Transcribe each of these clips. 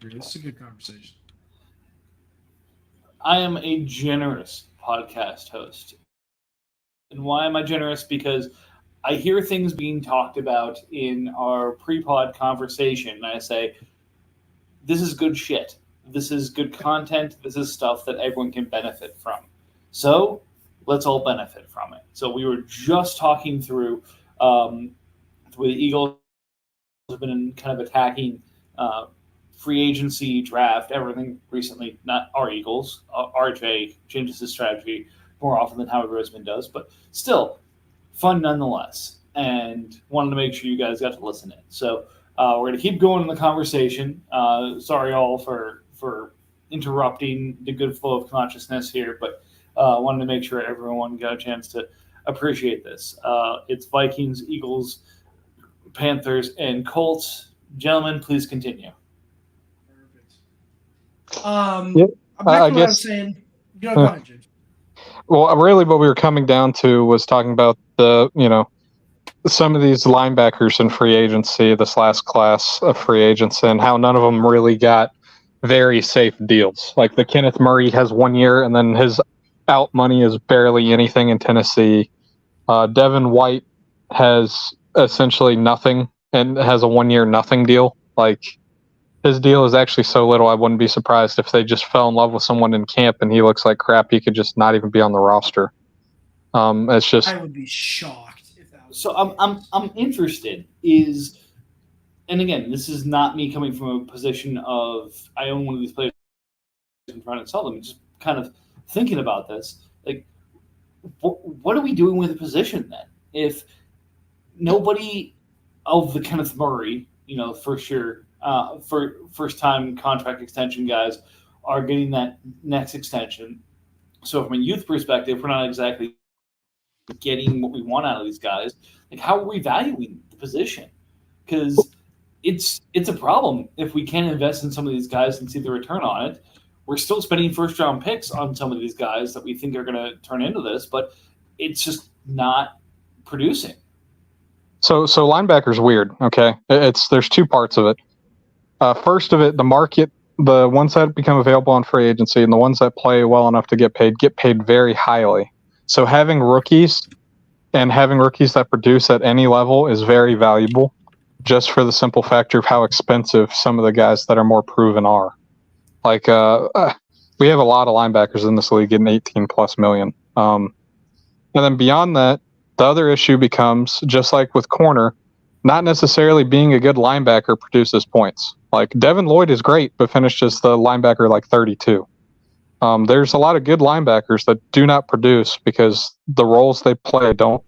agree. This is a good conversation. I am a generous podcast host. And why am I generous? Because I hear things being talked about in our pre pod conversation, and I say, this is good shit. This is good content. This is stuff that everyone can benefit from. So let's all benefit from it. So we were just talking through the Eagles have been kind of attacking free agency, draft, everything recently. Not our Eagles. RJ changes his strategy more often than Howard Roseman does, but still fun nonetheless. And wanted to make sure you guys got to listen in. So we're going to keep going in the conversation. Sorry all for interrupting the good flow of consciousness here, but wanted to make sure everyone got a chance to appreciate this. It's Vikings, Eagles, Panthers, and Colts. Gentlemen, please continue. Back to what I was saying. Go ahead, James. Well, really what we were coming down to was talking about some of these linebackers in free agency, this last class of free agents, and how none of them really got very safe deals. Like the Kenneth Murray has 1 year, and then his out money is barely anything in Tennessee. Devin White has essentially nothing and has a 1 year nothing deal. Like his deal is actually so little, I wouldn't be surprised if they just fell in love with someone in camp and he looks like crap. He could just not even be on the roster. It's just I would be shocked. So I'm interested and again, this is not me coming from a position of I own one of these players and trying to sell them. Just kind of thinking about this, like, what are we doing with the position then? If nobody of the Kenneth Murray, for sure, for first time contract extension guys are getting that next extension. So from a youth perspective, we're not exactly getting what we want out of these guys. Like, how are we valuing the position? Because it's a problem if we can't invest in some of these guys and see the return on it. We're still spending first round picks on some of these guys that we think are going to turn into this, but it's just not producing. So linebacker's weird. Okay, there's two parts of it. First of it, the market, the ones that become available on free agency and the ones that play well enough to get paid very highly. So having rookies that produce at any level is very valuable, just for the simple factor of how expensive some of the guys that are more proven are. Like we have a lot of linebackers in this league getting 18 plus million. And then beyond that, the other issue becomes, just like with corner, not necessarily being a good linebacker produces points. Like Devin Lloyd is great, but finished as the linebacker like 32. There's a lot of good linebackers that do not produce because the roles they play don't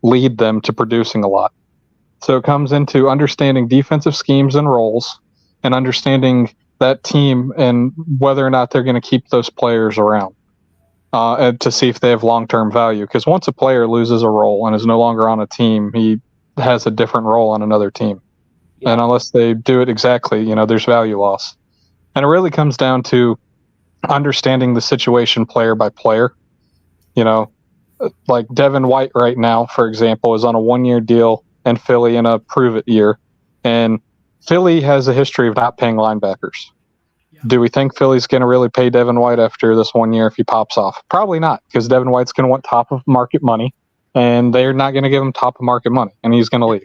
lead them to producing a lot. So it comes into understanding defensive schemes and roles and understanding that team and whether or not they're going to keep those players around and to see if they have long-term value. Because once a player loses a role and is no longer on a team, he has a different role on another team. Yeah. And unless they do it exactly, there's value loss. And it really comes down to understanding the situation player by player. Like Devin White right now, for example, is on a 1 year deal and Philly in a prove it year. And Philly has a history of not paying linebackers. Yeah. Do we think Philly's going to really pay Devin White after this 1 year if he pops off? Probably not, because Devin White's going to want top of market money, and they're not going to give him top of market money, and he's going to leave.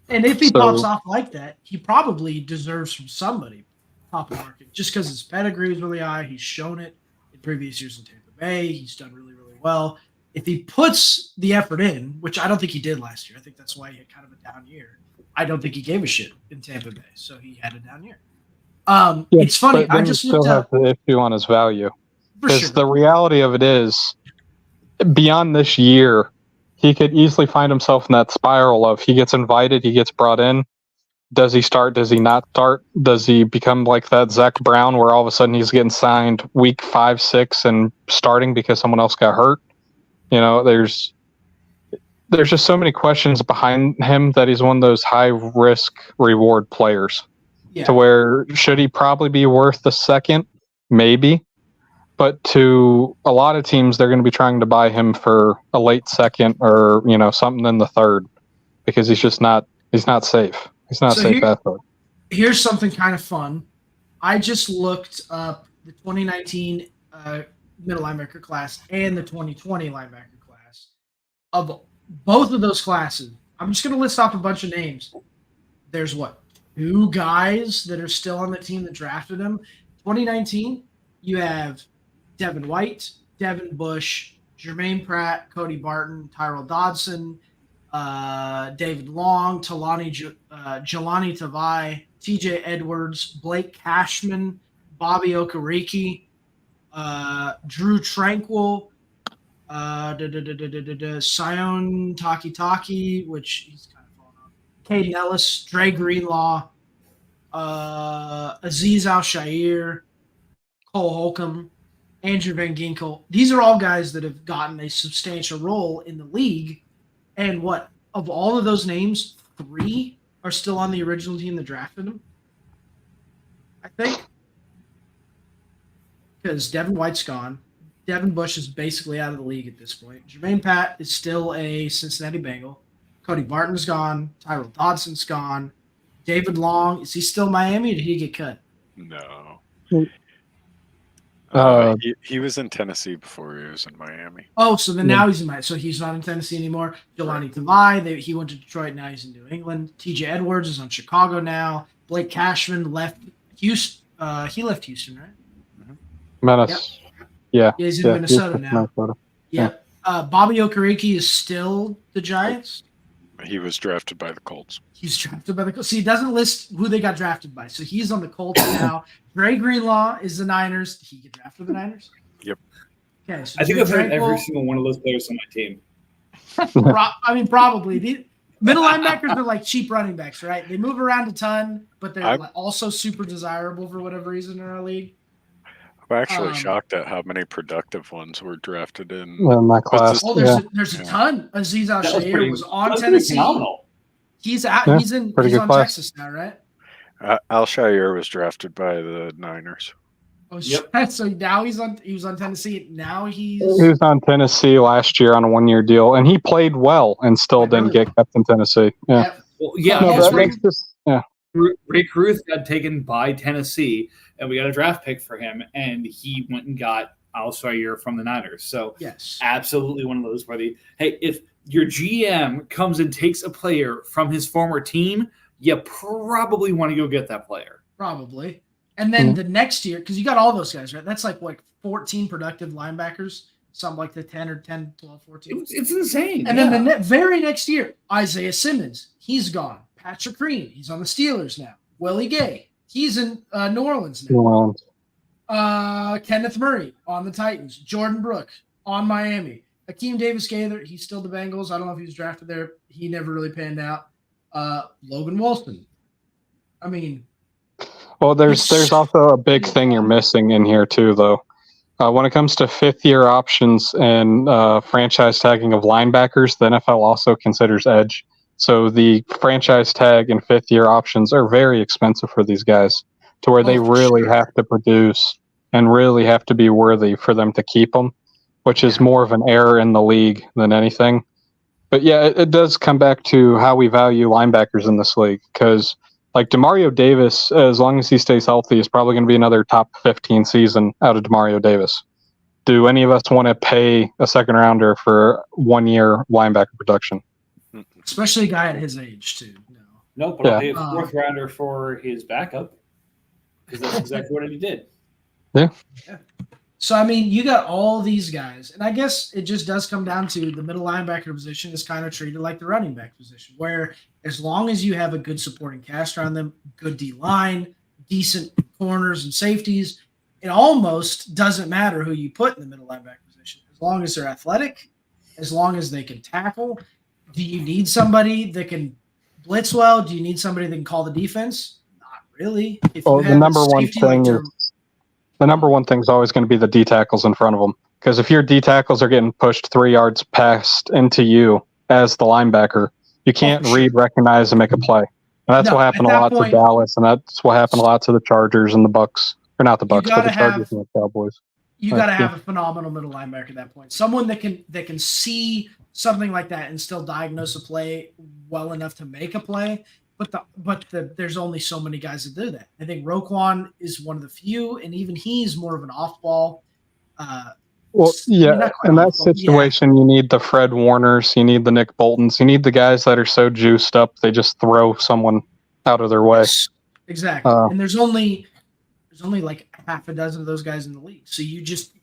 And if he pops off like that, he probably deserves from somebody top of market, just because his pedigree is really high. He's shown it in previous years in Tampa Bay. He's done really, really well. If he puts the effort in, which I don't think he did last year, I think that's why he had kind of a down year. I don't think he gave a shit in Tampa Bay, so he had a down year. It's funny. I just still have the issue on his value, because the reality of it is, beyond this year, he could easily find himself in that spiral of he gets invited, he gets brought in. Does he start? Does he not start? Does he become like that Zach Brown, where all of a sudden he's getting signed week 5, 6 and starting because someone else got hurt? There's just so many questions behind him that he's one of those high risk reward players. Yeah. To where should he probably be worth the second? Maybe. But to a lot of teams, they're going to be trying to buy him for a late second or, something in the third, because he's not safe. He's not safe athlete. Here's something kind of fun. I just looked up the 2019 middle linebacker class and the 2020 linebacker class. Of both of those classes, I'm just going to list off a bunch of names. There's two guys that are still on the team that drafted him. 2019, you have Devin White, Devin Bush, Jermaine Pratt, Cody Barton, Tyrell Dodson, David Long, Jelani Tavai, TJ Edwards, Blake Cashman, Bobby Okereke, Drew Tranquil, Sion Takitaki, which he's kind of fallen off, Caden Ellis, Dre Greenlaw, Aziz Al-Shair, Cole Holcomb, Andrew Van Ginkel. These are all guys that have gotten a substantial role in the league. And of all of those names, 3 are still on the original team that drafted him, I think. Because Devin White's gone. Devin Bush is basically out of the league at this point. Jermaine Pratt is still a Cincinnati Bengal. Cody Barton's gone. Tyrell Dodson's gone. David Long, is he still Miami or did he get cut? No. Uh, He was in Tennessee before he was in Miami. Oh, so then now he's in Miami. So he's not in Tennessee anymore. Jelani Tavai, he went to Detroit. Now he's in New England. TJ Edwards is on Chicago now. Blake Cashman left Houston. He left Houston, right? Menace. Yeah. He's in Minnesota now. Minnesota. Yep. Bobby Okereke is still the Giants. He was drafted by the Colts. He's drafted by the Colts. See, he doesn't list who they got drafted by. So he's on the Colts now. Dre Greenlaw is the Niners. Did he get drafted by the Niners? Yep. Okay. So I think I've heard Tranquil- every single one of those players on my team. Probably. The middle linebackers are like cheap running backs, right? They move around a ton, but they're also super desirable for whatever reason in our league. I'm actually shocked at how many productive ones were drafted in my class. Oh, there's a ton. Aziz Al-Shair was on Tennessee. Phenomenal. He's Yeah, on good class. Texas now, right? Al-Shair was drafted by the Niners. Oh, Yep. So now he was on Tennessee. Now He was on Tennessee last year on a 1-year deal, and he played well and still didn't get kept in Tennessee. Yeah. Well, yeah, No, that's that right. makes this, yeah. Rick Ruth got taken by Tennessee, and we got a draft pick for him, and he went and got Al-Shair from the Niners. So Yes. absolutely one of those where if your GM comes and takes a player from his former team, you probably want to go get that player. Probably. And then the next year, because you got all those guys, right? That's like 14 productive linebackers, something like the 10 or 10, 12, 14. It's insane. And then the very next year, Isaiah Simmons, he's gone. Patrick Green, he's on the Steelers now. Willie Gay, he's in New Orleans now. New Orleans. Kenneth Murray on the Titans. Jordan Brooks on Miami. Hakeem Davis-Gaither, he's still the Bengals. I don't know if he was drafted there. He never really panned out. Logan Wilson. I mean, Well, there's also a big thing you're missing in here too, though. When it comes to 5th-year options and franchise tagging of linebackers, the NFL also considers edge. So the franchise tag and 5th-year options are very expensive for these guys, to where they really have to produce and really have to be worthy for them to keep them, which is more of an error in the league than anything. But yeah, it does come back to how we value linebackers in this league, because like Demario Davis, as long as he stays healthy, is probably going to be another top 15 season out of Demario Davis. Do any of us want to pay a second rounder for 1-year linebacker production? especially a guy at his age, too. No. Nope, but I'll pay a Yeah. 4th rounder for his backup because that's exactly what he did. Yeah. So, I mean, you got all these guys, and I guess it just does come down to the middle linebacker position is kind of treated like the running back position, where as long as you have a good supporting cast around them, good D-line, decent corners and safeties, it almost doesn't matter who you put in the middle linebacker position. As long as they're athletic, as long as they can tackle. Do you need somebody that can blitz well? Do you need somebody that can call the defense? Not really. If Well, you the have a number one safety thing like the number one thing is always going to be the D tackles in front of them. Because if your D tackles are getting pushed 3 yards past into you as the linebacker, you can't sure. read, recognize, and make a play. And that's No, what happened at a that lot point- to Dallas, and that's what happened a lot to the Chargers and the Bucks. Or not the Bucks, but the gotta Chargers have- and the Cowboys. you got to Yeah. have a phenomenal middle linebacker at that point. Someone that can see something like that and still diagnose a play well enough to make a play, there's only so many guys that do that. I think Roquan is one of the few, and even he's more of an off-ball. Well, yeah, not quite in that off-ball, situation, you need the Fred Warners, you need the Nick Boltons, you need the guys that are so juiced up they just throw someone out of their way. Yes, exactly. And there's only like half a dozen of those guys in the league. So you just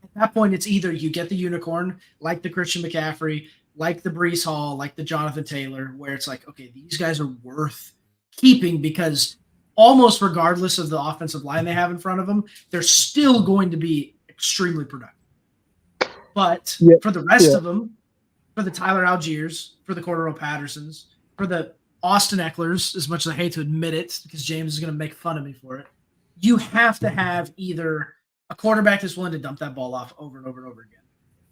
at that point, it's either you get the unicorn like the Christian McCaffrey, like the Brees Hall, like the Jonathan Taylor, where it's like, okay, these guys are worth keeping because almost regardless of the offensive line they have in front of them, they're still going to be extremely productive. But for the rest of them, for the Tyler Algiers, for the Cordero Pattersons, for the Austin Ecklers, as much as I hate to admit it, because James is going to make fun of me for it, you have to have either a quarterback that's willing to dump that ball off over and over and over again,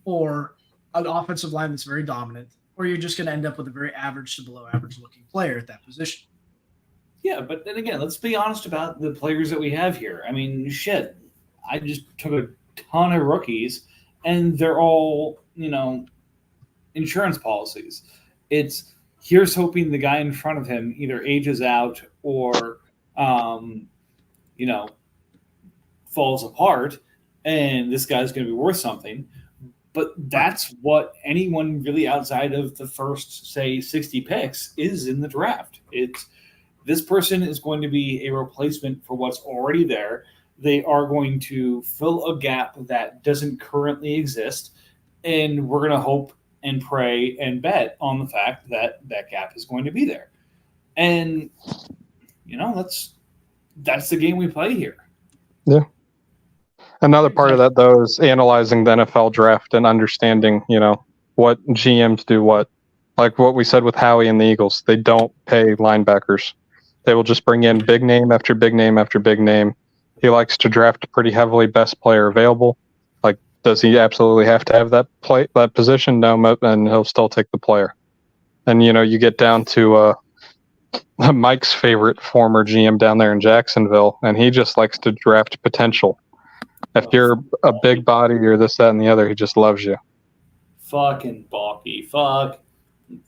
or an offensive line that's very dominant, or you're just going to end up with a very average to below average looking player at that position. Yeah, but then again, let's be honest about the players that we have here. I mean, shit, I just took a ton of rookies, and they're all, insurance policies. It's here's hoping the guy in front of him either ages out or, falls apart, and this guy's going to be worth something. But that's what anyone really outside of the first, say, 60 picks is in the draft. It's this person is going to be a replacement for what's already there. They are going to fill a gap that doesn't currently exist, and we're going to hope and pray and bet on the fact that that gap is going to be there. And, that's the game we play here. Yeah. Another part of that, though, is analyzing the NFL draft and understanding, what GMs do what. Like what we said with Howie and the Eagles, they don't pay linebackers. They will just bring in big name after big name after big name. He likes to draft pretty heavily best player available. Like, does he absolutely have to have that position? No, and he'll still take the player. And, you get down to Mike's favorite former GM down there in Jacksonville, and he just likes to draft potential. If you're a big body or this, that, and the other, he just loves you. Fucking balky. Fuck.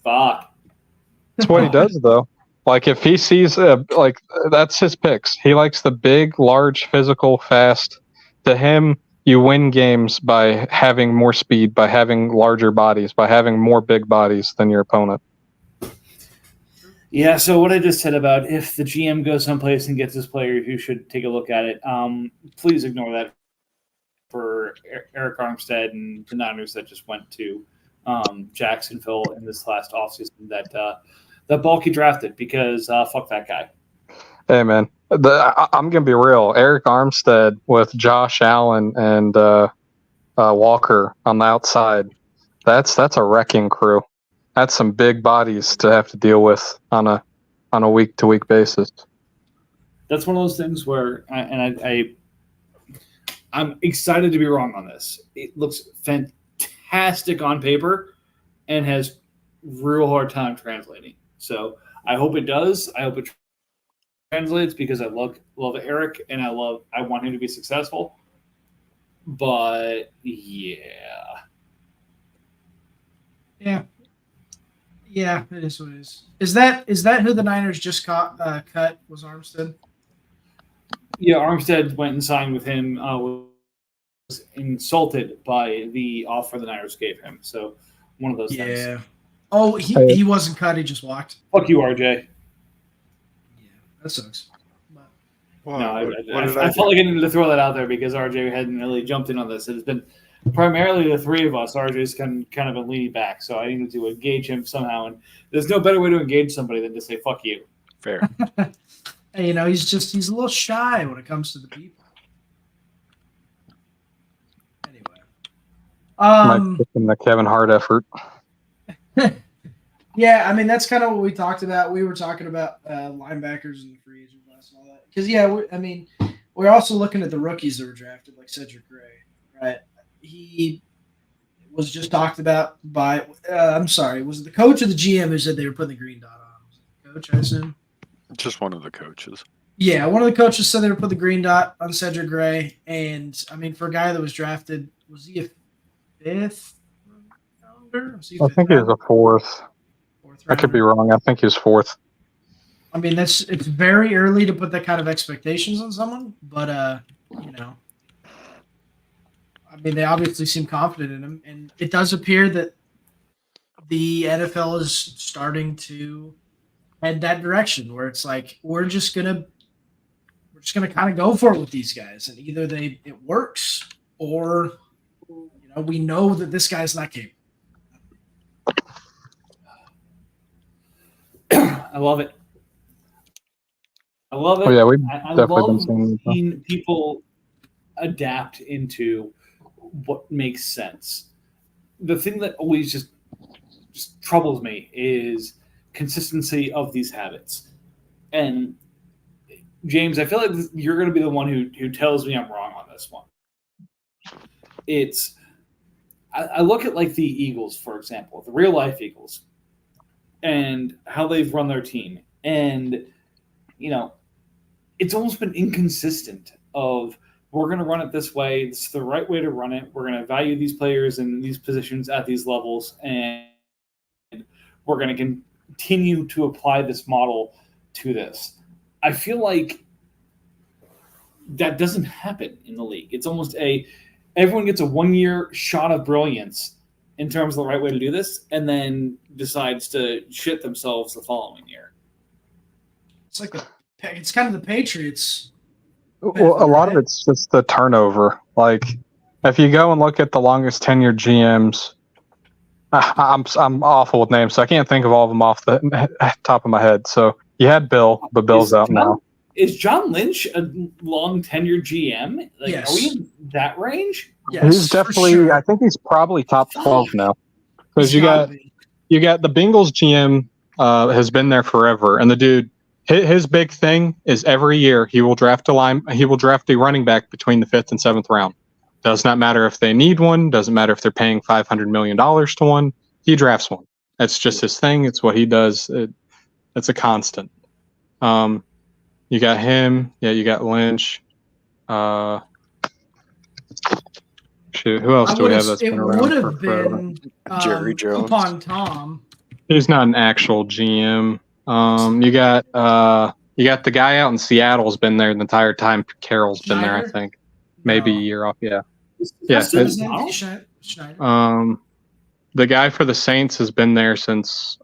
That's what he does, though. Like, if he sees, that's his picks. He likes the big, large, physical, fast. To him, you win games by having more speed, by having larger bodies, by having more big bodies than your opponent. Yeah, so what I just said about if the GM goes someplace and gets this player, you should take a look at it. Please ignore that for Eric Armstead and the Niners that just went to Jacksonville in this last offseason that Balky drafted because fuck that guy. Hey, man. I'm going to be real. Eric Armstead with Josh Allen and Walker on the outside, that's a wrecking crew. That's some big bodies to have to deal with on a week-to-week basis. That's one of those things where I'm excited to be wrong on this. It looks fantastic on paper and has real hard time translating. So I hope it does. I hope it translates because I love Eric and I want him to be successful. But yeah. Yeah, it is what it is. Is that who the Niners just cut? Was Armstead? Yeah, Armstead went and signed with him. Was insulted by the offer the Niners gave him. So one of those things. Yeah. Oh, he wasn't cut. He just walked. Fuck you, RJ. Yeah, that sucks. But, I felt like I needed to throw that out there because RJ hadn't really jumped in on this. It has been primarily the three of us. RJ's kind of been leaning back, so I needed to engage him somehow. And there's no better way to engage somebody than to say "fuck you." Fair. Hey, he's a little shy when it comes to the people. Anyway, in the Kevin Hart effort. Yeah, I mean that's kind of what we talked about. We were talking about linebackers and the free agent class and all that. Because we're also looking at the rookies that were drafted, like Cedric Gray, right? He was just talked about by. Was it the coach or the GM who said they were putting the green dot on? Was it the coach, I assume? Just one of the coaches. Yeah, one of the coaches said they would put the green dot on Cedric Gray, and I mean, for a guy that was drafted, was he a fifth rounder? I think he was a fourth. I could be wrong. I think he was fourth. I mean, it's very early to put that kind of expectations on someone, but you know, I mean, they obviously seem confident in him, and it does appear that the NFL is starting to head that direction, where it's like we're just gonna kind of go for it with these guys, and either it works or we know that this guy's not capable. I love it. I love it. Oh, yeah, we've I definitely love been seeing people adapt into what makes sense. The thing that always just troubles me is consistency of these habits. And James, I feel like you're going to be the one who tells me I'm wrong on this one. I look at like the Eagles, for example, the real life Eagles, and how they've run their team. And, it's almost been inconsistent of we're going to run it this way. It's the right way to run it. We're going to value these players in these positions at these levels. And we're going to continue to apply this model to this. I feel like that doesn't happen in the league. It's almost everyone gets a 1-year shot of brilliance in terms of the right way to do this, and then decides to shit themselves the following year. It's kind of the Patriots. Well, a lot of it's just the turnover. Like, if you go and look at the longest tenured GMs, I'm awful with names, so I can't think of all of them off the top of my head. So you had Bill, but Bill's out now. Is John Lynch a long tenured GM? Like, yes. Are we in that range? Yes, he's definitely. Sure. I think he's probably top 12 now, because you got the Bengals GM has been there forever, and the dude, his big thing is every year he will draft a running back between the 5th and 7th round. Does not matter if they need one. Doesn't matter if they're paying $500 million to one. He drafts one. That's just his thing. It's what he does. It's a constant. You got him. Yeah, you got Lynch. Shoot, who else do we have that's been around? It would have been Jerry Jones. Coupon Tom. He's not an actual GM. You got the guy out in Seattle's been there the entire time. Carroll's been there, I think. Maybe a year off. Yeah. Yeah. Schneider. The guy for the Saints has been there since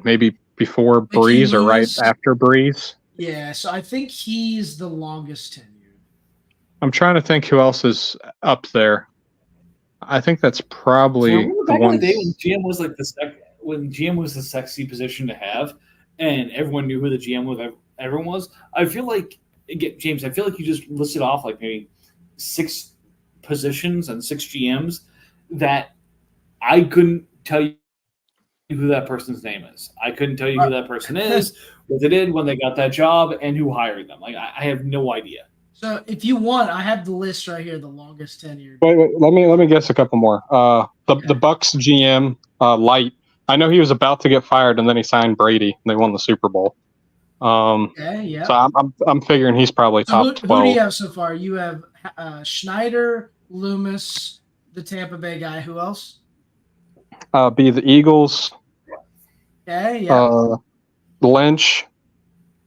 maybe before Breeze or right after Breeze. Yeah, so I think he's the longest tenured. I'm trying to think who else is up there. I think that's probably the one. In the day when GM was like when GM was the sexy position to have, and everyone knew who the GM was. Everyone was. I feel like James. I feel like you just listed off like maybe 6 positions and 6 GMs that I couldn't tell you who that person's name is. I couldn't tell you who that person is, what they did, when they got that job, and who hired them. Like I have no idea. So if you want, I have the list right here, the longest tenured. Wait, let me guess a couple more. The Bucks GM, Light. I know he was about to get fired, and then he signed Brady, and they won the Super Bowl. Okay, yeah. So I'm figuring he's probably top 12. Who do you have so far? You have Schneider, Loomis, the Tampa Bay guy. Who else? Be the Eagles. Okay, yeah. Lynch.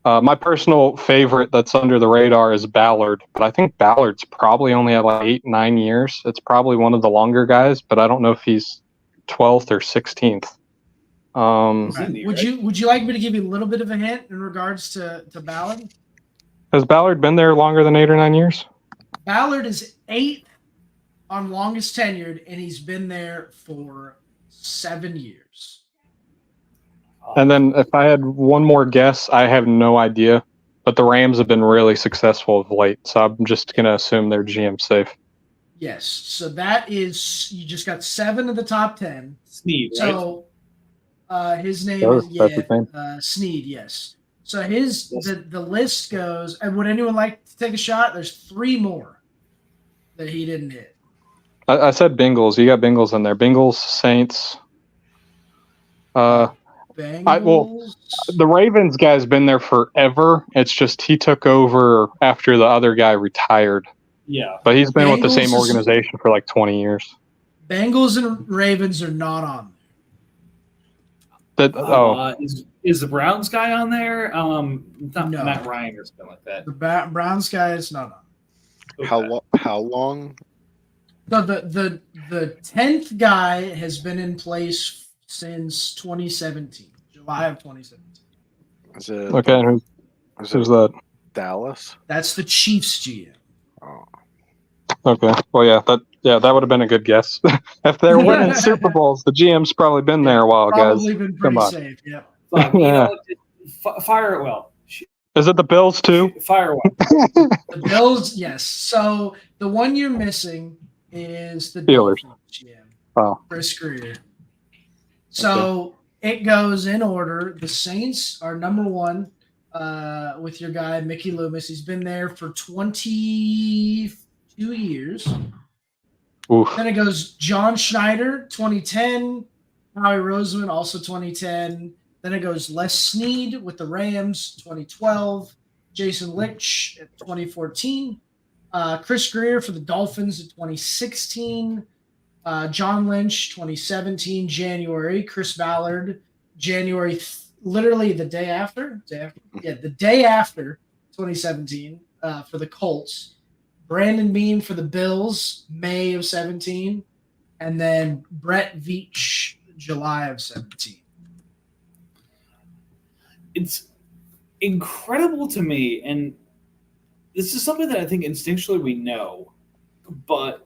My personal favorite that's under the radar is Ballard, but I think Ballard's probably only had like 8-9 years. It's probably one of the longer guys, but I don't know if he's 12th or 16th. Would you like me to give you a little bit of a hint in regards to Ballard? Has Ballard been there longer than 8 or 9 years? Ballard is 8th on longest tenured, and he's been there for 7 years. And then if I had one more guess, I have no idea, but the Rams have been really successful of late, so I'm just going to assume they're GM safe. Yes, so that is, you just got 7 of the top 10. Snead, right? So his name is Snead, yes. So the list goes, and would anyone like to take a shot? There's 3 more that he didn't hit. I said Bengals. You got Bengals in there. Bengals, Saints. Bengals. The Ravens guy's been there forever. It's just he took over after the other guy retired. Yeah. But he's been with the same organization for like 20 years. Bengals and Ravens are not on Is the Browns guy on there? Not No. Matt Ryan or something like that. The Browns guy is not on. Okay. How long? So the 10th guy has been in place since 2017, July of 2017. Is it Okay, who's that? Dallas? That's the Chiefs GM. Oh, Okay, well, that would have been a good guess. If they're winning Super Bowls, the GM's probably been there a while, Probably guys. been pretty Come on. safe. Yeah. Fuck, you know what? Fire it well. Is it the Bills too? Fire it well. The Bills, yes. So the one you're missing is the Steelers. Dolphins GM, Oh, Chris Greer. So it goes in order. The Saints are number one with your guy, Mickey Loomis. He's been there for 22 years. oof. Then it goes John Schneider, 2010. Howie Roseman, also 2010. Then it goes Les Snead with the Rams, 2012. Jason Licht at 2014. Chris Greer for the Dolphins at 2016. John Lynch, 2017, January. Chris Ballard, January, literally the day after. The day after 2017 for the Colts. Brandon Beam for the Bills, May of 17. And then Brett Veach, July of 17. It's incredible to me, and this is something that I think instinctually we know, but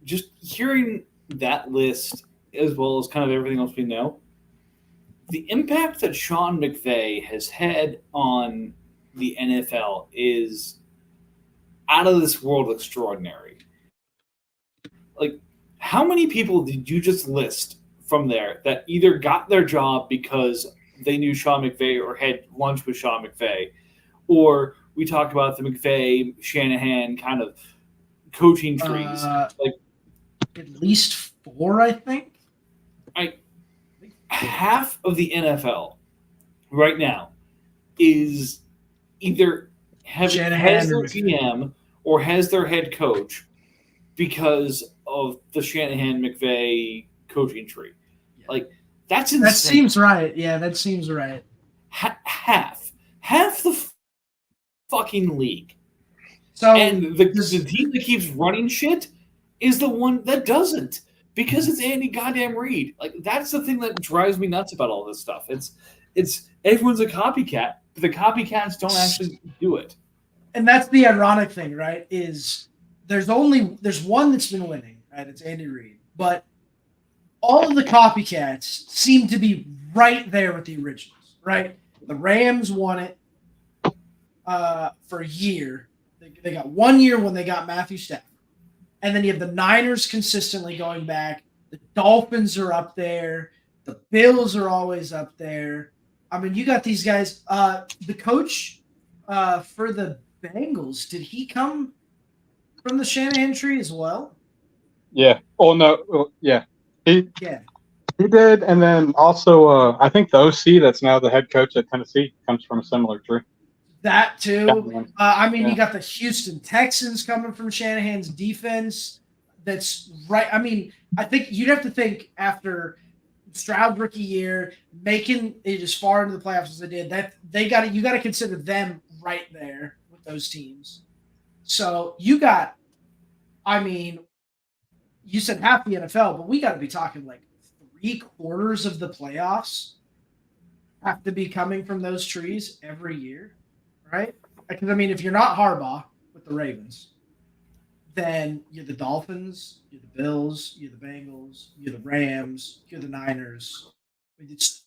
just hearing that list as well as kind of everything else we know, the impact that Sean McVay has had on the NFL is out of this world extraordinary. Like, how many people did you just list from there that either got their job because they knew Sean McVay or had lunch with Sean McVay, or we talk about the McVay Shanahan kind of coaching trees? Like at least 4, I think. Half of the NFL right now is either has their GM or has their head coach because of the Shanahan McVay coaching tree. Yeah. Like, that's insane. That seems right. Yeah, that seems right. Half the fucking league. So And the team that keeps running shit is the one that doesn't, because it's Andy goddamn Reid. Like, that's the thing that drives me nuts about all this stuff. It's everyone's a copycat, but the copycats don't actually do it. And that's the ironic thing, right? Is there's one that's been winning, right? It's Andy Reid, but all of the copycats seem to be right there with the originals, right? The Rams won it for a year. They got 1 year when they got Matthew Stafford. And then you have the Niners consistently going back. The Dolphins are up there. The Bills are always up there. I mean, you got these guys. The coach for the Bengals, did he come from the Shanahan tree as well? Yeah. Oh no. Yeah. He Yeah. did, and then also I think the OC that's now the head coach at Tennessee comes from a similar tree. That too. I mean, Yeah. you got the Houston Texans coming from Shanahan's defense. That's right. I mean, I think you'd have to think after Stroud's rookie year, making it as far into the playoffs as they did, that you got to consider them right there with those teams. So you got, I mean, you said half the NFL, but we got to be talking like 3/4 of the playoffs have to be coming from those trees every year, right? Because, I mean, if you're not Harbaugh with the Ravens, then you're the Dolphins, you're the Bills, you're the Bengals, you're the Rams, you're the Niners.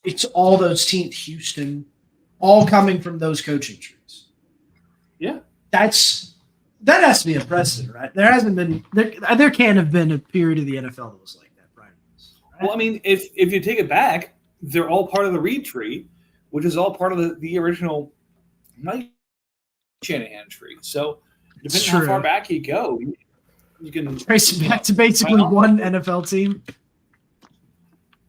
It's all those teams, Houston, all coming from those coaching trees. Yeah. That has to be a precedent, right? There hasn't been there can't have been a period of the NFL that was like that, Brian. Right? Well, I mean, if you take it back, they're all part of the Reid tree, which is all part of the original Mike Shanahan tree. So depending on how far back you go, you can trace it back to basically one NFL team.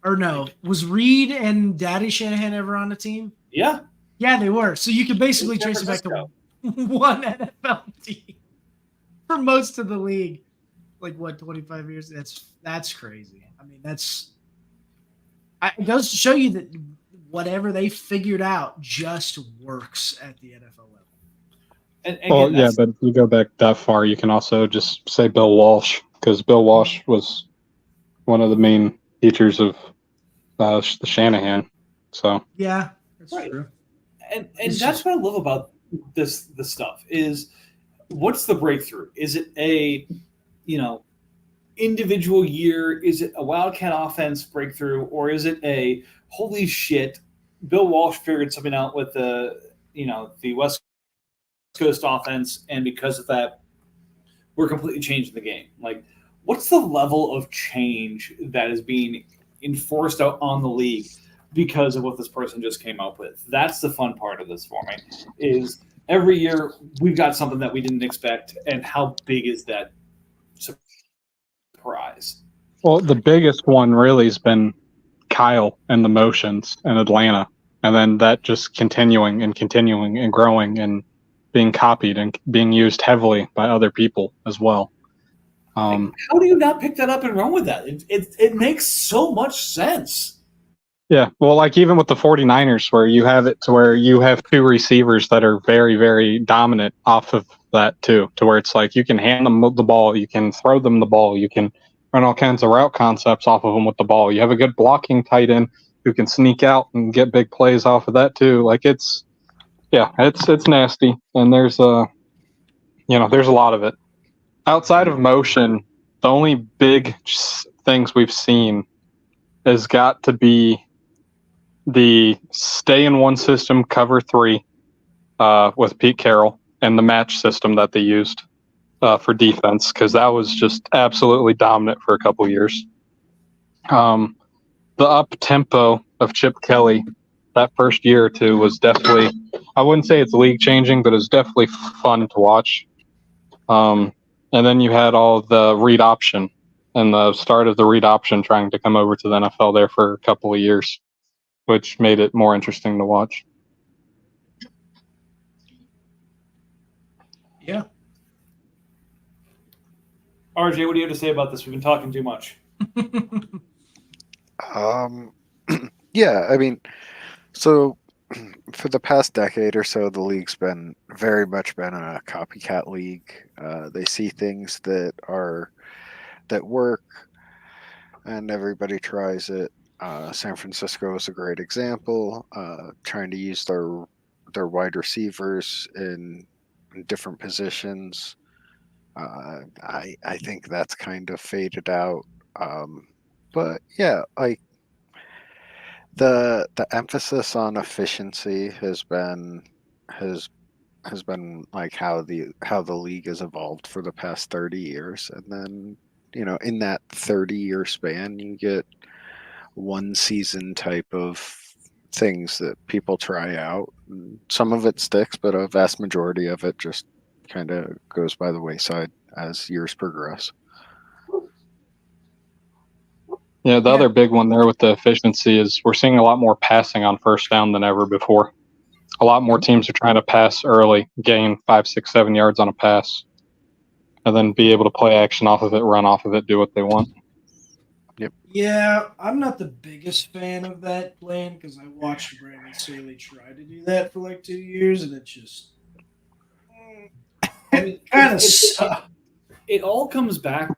Or no, was Reid and Daddy Shanahan ever on a team? Yeah. Yeah, they were. So you could basically trace it back to one NFL team for most of the league. Like, what, 25 years? That's crazy. I mean, it goes to show you that whatever they figured out just works at the NFL level. And Well, again, yeah, but if you go back that far, you can also just say Bill Walsh, because Bill Walsh was one of the main teachers of the Shanahan. So Yeah, that's Right. true. and It's that's just- what I love about this stuff is what's the breakthrough? Is it a individual year? Is it a Wildcat offense breakthrough, or is it a holy shit? Bill Walsh figured something out with the West Coast offense, and because of that, we're completely changing the game. Like, what's the level of change that is being enforced out on the league because of what this person just came up with? That's the fun part of this for me. Is every year we've got something that we didn't expect, and how big is that surprise? well, the biggest one really has been Kyle and the motions in Atlanta, and then that just continuing and growing and being copied and being used heavily by other people as well. How do you not pick that up and run with that? It makes so much sense. Yeah, well, like even with the 49ers, where you have it to where you have two receivers that are very, very dominant off of that too, to where it's like you can hand them the ball, you can throw them the ball, you can run all kinds of route concepts off of them with the ball. You have a good blocking tight end who can sneak out and get big plays off of that too. Like it's nasty, and there's there's a lot of it. Outside of motion, the only big things we've seen has got to be the stay in one system, cover three, with Pete Carroll, and the match system that they used for defense, because that was just absolutely dominant for a couple years. The up tempo of Chip Kelly that first year or two was definitely, I wouldn't say it's league changing, but it was definitely fun to watch. And then you had all the read option and the start of the read option trying to come over to the NFL there for a couple of years, which made it more interesting to watch. Yeah. RJ, what do you have to say about this? We've been talking too much. Yeah, I mean, so for the past decade or so, the league's been very much been a copycat league. They see things that work, and everybody tries it. San Francisco is a great example, trying to use their wide receivers in different positions. I think that's kind of faded out. But yeah, like the emphasis on efficiency has been like how the league has evolved for the past 30 years, and then in that 30-year span you get one season type of things that people try out. And some of it sticks, but a vast majority of it just kind of goes by the wayside as years progress. Yeah, the other big one there with the efficiency is we're seeing a lot more passing on first down than ever before. A lot more teams are trying to pass early, gain 5, 6, 7 yards on a pass, and then be able to play action off of it, run off of it, do what they want. Yeah, I'm not the biggest fan of that plan because I watched Brandon Staley try to do that for like 2 years, and it just kind of sucked. It all comes back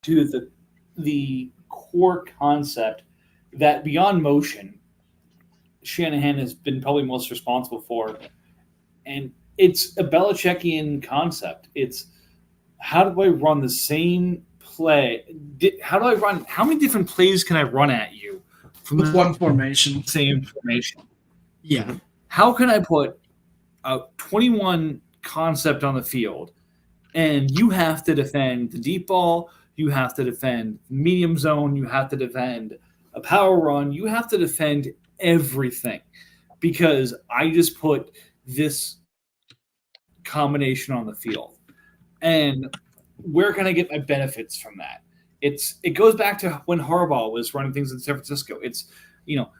to the core concept that beyond motion, Shanahan has been probably most responsible for, and it's a Belichickian concept. It's how do I run the same play? How many different plays can I run at you from With the one formation. same formation? Yeah. How can I put a 21 concept on the field, and you have to defend the deep ball, you have to defend medium zone, you have to defend a power run, you have to defend everything because I just put this combination on the field. And where can I get my benefits from that? It goes back to when Harbaugh was running things in San Francisco. It's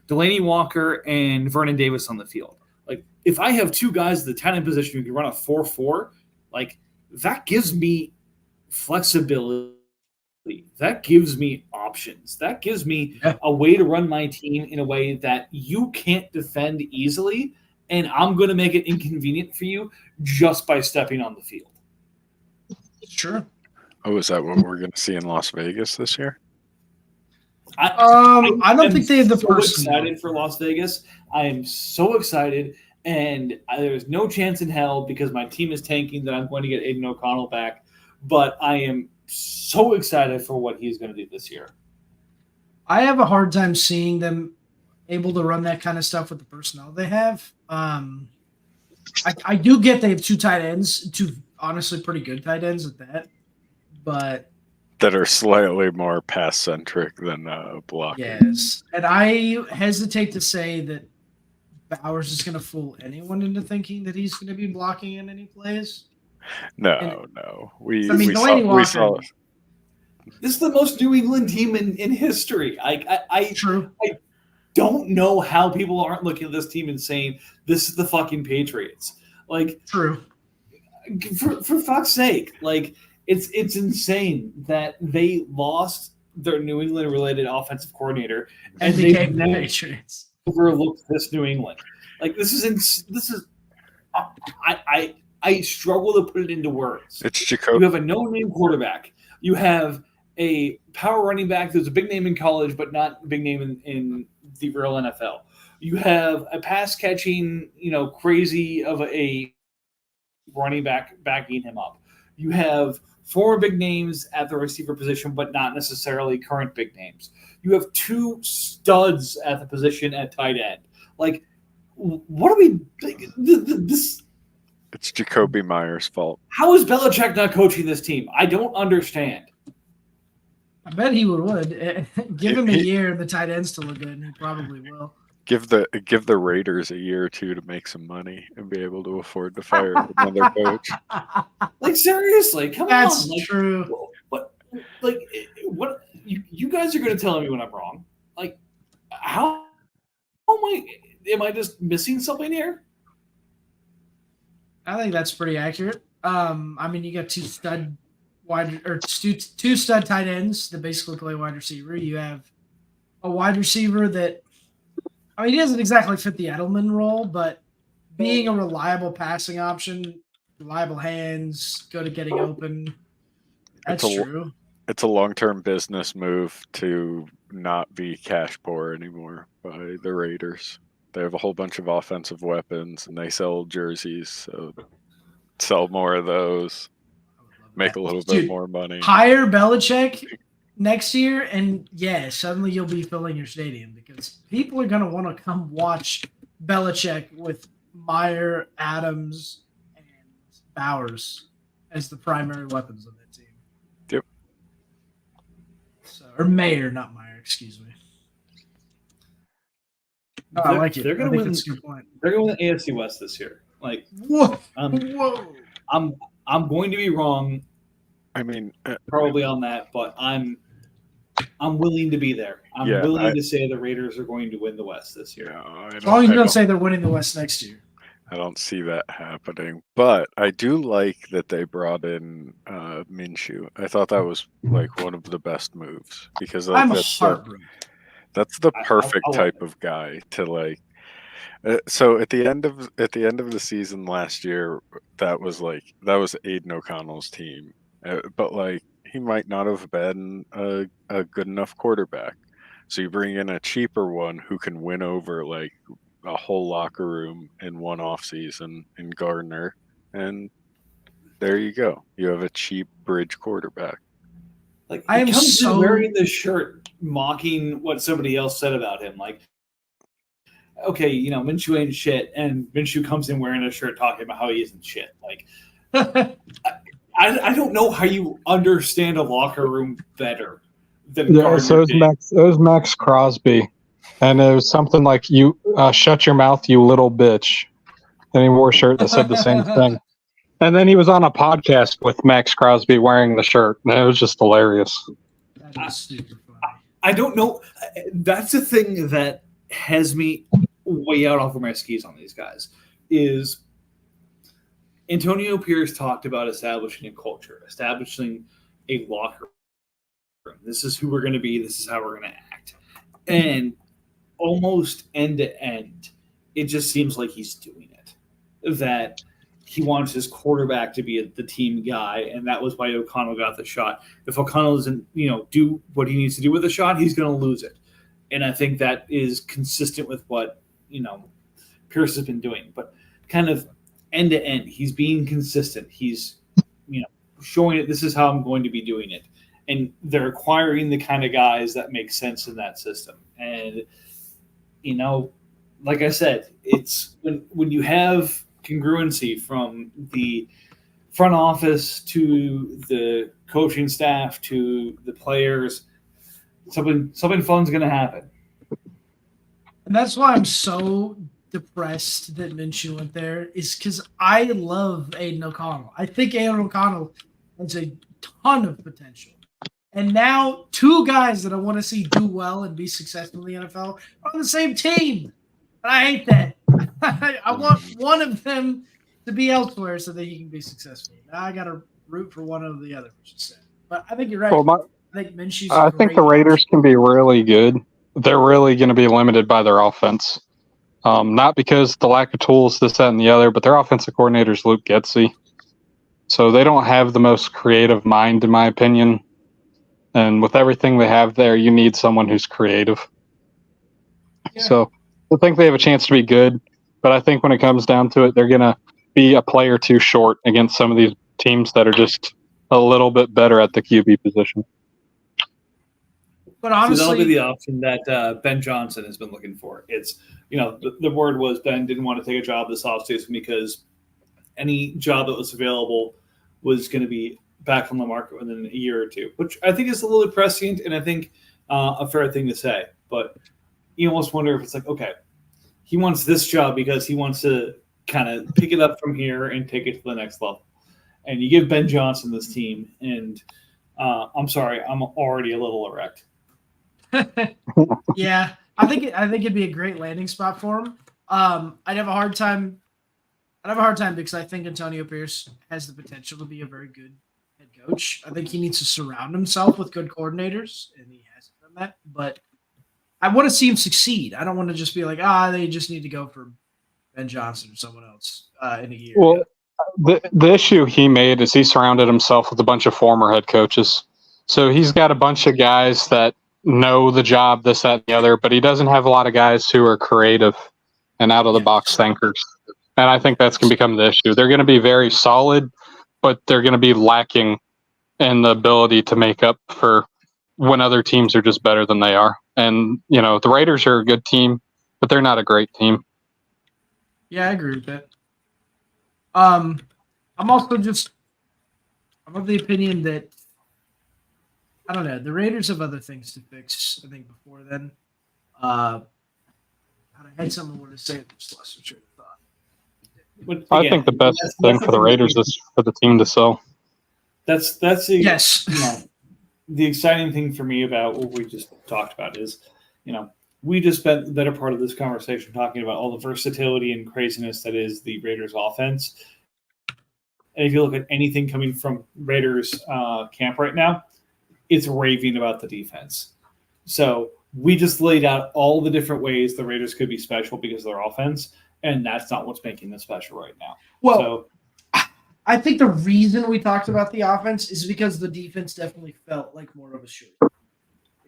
Delaney Walker and Vernon Davis on the field. Like if I have two guys at the tight end position who can run a 4-4, that gives me flexibility. That gives me options. options. That gives me Yeah. a way to run my team in a way that you can't defend easily, and I'm going to make it inconvenient for you just by stepping on the field. Sure. Oh, is that what we're going to see in Las Vegas this year? I don't think they have the so personnel. excited for Las Vegas. I am so excited, and there's no chance in hell because my team is tanking that I'm going to get Aiden O'Connell back. But I am so excited for what he's going to do this year. I have a hard time seeing them able to run that kind of stuff with the personnel they have. I do get they have two tight ends, two honestly pretty good tight ends at that, but That are slightly more pass centric than block. yes, and I hesitate to say that Bowers is going to fool anyone into thinking that he's going to be blocking in any plays. No. We Delaney saw. Walker- This is the most New England team in history. I True. don't know how people aren't looking at this team and saying this is the fucking Patriots. Like, True. for fuck's sake, like it's insane that they lost their New England related offensive coordinator And they became the never Patriots. overlooked this New England. Like this is I struggle to put it into words. It's You Jacoby. have a no-name quarterback. You have a power running back that's a big name in college, but not a big name in the real NFL. You have a pass-catching, crazy of a running back backing him up. You have four big names at the receiver position, but not necessarily current big names. You have two studs at the position at tight end. Like, what are we? This. It's Jacoby Meyer's fault. How is Belichick not coaching this team? I don't understand. I bet he would. Give him a year and the tight ends to look good, and he probably will. Give the Raiders a year or two to make some money and be able to afford to fire another coach. Like, seriously, come That's on. Like, true. what? You guys are going to tell me when I'm wrong. Like, how am I just missing something here? I think that's pretty accurate. You got two stud tight ends that basically play wide receiver. You have a wide receiver that, he doesn't exactly fit the Edelman role, but being a reliable passing option, reliable hands, good at getting open. That's true. It's a long-term business move to not be cash poor anymore by the Raiders. They have a whole bunch of offensive weapons and they sell jerseys, so sell more of those, make a little bit more money. Hire Belichick next year, and suddenly you'll be filling your stadium because people are going to want to come watch Belichick with Meyer, Adams, and Bowers as the primary weapons of that team. Yep. Or Mayer, not Meyer, excuse me. I like it. They're going to win. That's a good point. They're going to win the AFC West this year. Like, Whoa. Whoa. I'm going to be wrong. Probably on that, but I'm willing to be there. I'm willing to say the Raiders are going to win the West this year. You don't say they're winning the West next year. I don't see that happening, but I do like that they brought in Minshew. I thought that was like one of the best moves because that's the perfect type of guy to like. So at the end of the season last year, that was Aiden O'Connell's team, but like he might not have been a good enough quarterback. So you bring in a cheaper one who can win over like a whole locker room in one off season in Gardner, and there you go. You have a cheap bridge quarterback. Like I am so wearing this shirt, mocking what somebody else said about him. Like, okay, Minshew ain't shit, and Minshew comes in wearing a shirt talking about how he isn't shit. Like, I don't know how you understand a locker room better than Gardner. So it was Max Crosby, and it was something like "You shut your mouth, you little bitch." And he wore a shirt that said the same thing. And then he was on a podcast with Max Crosby wearing the shirt, and it was just hilarious. That is super funny. I don't know. That's the thing that has me way out off of my skis on these guys is Antonio Pierce talked about establishing a culture, establishing a locker This is who we're going to be. This is how we're going to act. And almost end to end, it just seems like he's doing it. That he wants his quarterback to be the team guy, and that was why O'Connell got the shot. If O'Connell doesn't, do what he needs to do with the shot, he's going to lose it. And I think that is consistent with what, Pierce has been doing. But kind of end to end, he's being consistent. He's, showing it, this is how I'm going to be doing it. And they're acquiring the kind of guys that make sense in that system. And, like I said, it's when you have congruency from the front office to the coaching staff to the players, something fun's going to happen. And that's why I'm so depressed that Minshew went there, is because I love Aiden O'Connell. I think Aiden O'Connell has a ton of potential. And now 2 guys that I want to see do well and be successful in the NFL are on the same team. And I hate that. I want one of them to be elsewhere so that he can be successful. Now I got to root for one or the other, which is sad. But I think you're right. Well, I think Minshew's I think the Raiders can be really good. They're really going to be limited by their offense. Not because the lack of tools, this, that, and the other, but their offensive coordinator is Luke Getsy. So they don't have the most creative mind, in my opinion. And with everything they have there, you need someone who's creative. Yeah. So I think they have a chance to be good. But I think when it comes down to it, they're going to be a play or two short against some of these teams that are just a little bit better at the QB position. But honestly, so that'll be the option that Ben Johnson has been looking for. It's, the word was Ben didn't want to take a job this offseason because any job that was available was going to be back on the market within a year or two, which I think is a little bit prescient and I think a fair thing to say. But you almost wonder if it's like, okay, he wants this job because he wants to kind of pick it up from here and take it to the next level. And you give Ben Johnson this team, and I'm sorry, I'm already a little erect. Yeah, I think it'd be a great landing spot for him. I'd have a hard time because I think Antonio Pierce has the potential to be a very good head coach. I think he needs to surround himself with good coordinators, and he hasn't done that. But I want to see him succeed. I don't want to just be like, they just need to go for Ben Johnson or someone else in a year. Well, the issue he made is he surrounded himself with a bunch of former head coaches. So he's got a bunch of guys that know the job, this, that, and the other, but he doesn't have a lot of guys who are creative and out-of-the-box thinkers. And I think that's going to become the issue. They're going to be very solid, but they're going to be lacking in the ability to make up for when other teams are just better than they are. And, the Raiders are a good team, but they're not a great team. Yeah, I agree with that. I'm of the opinion that, I don't know, the Raiders have other things to fix, I think, before then. I had something I wanted to say at this last train of thought. I think the best thing for the Raiders is for the team to sell. That's the yes. The exciting thing for me about what we just talked about is, we just spent the better part of this conversation talking about all the versatility and craziness that is the Raiders offense. And if you look at anything coming from Raiders camp right now, it's raving about the defense. So we just laid out all the different ways the Raiders could be special because of their offense, and that's not what's making them special right now. Well, I think the reason we talked about the offense is because the defense definitely felt like more of a shoe.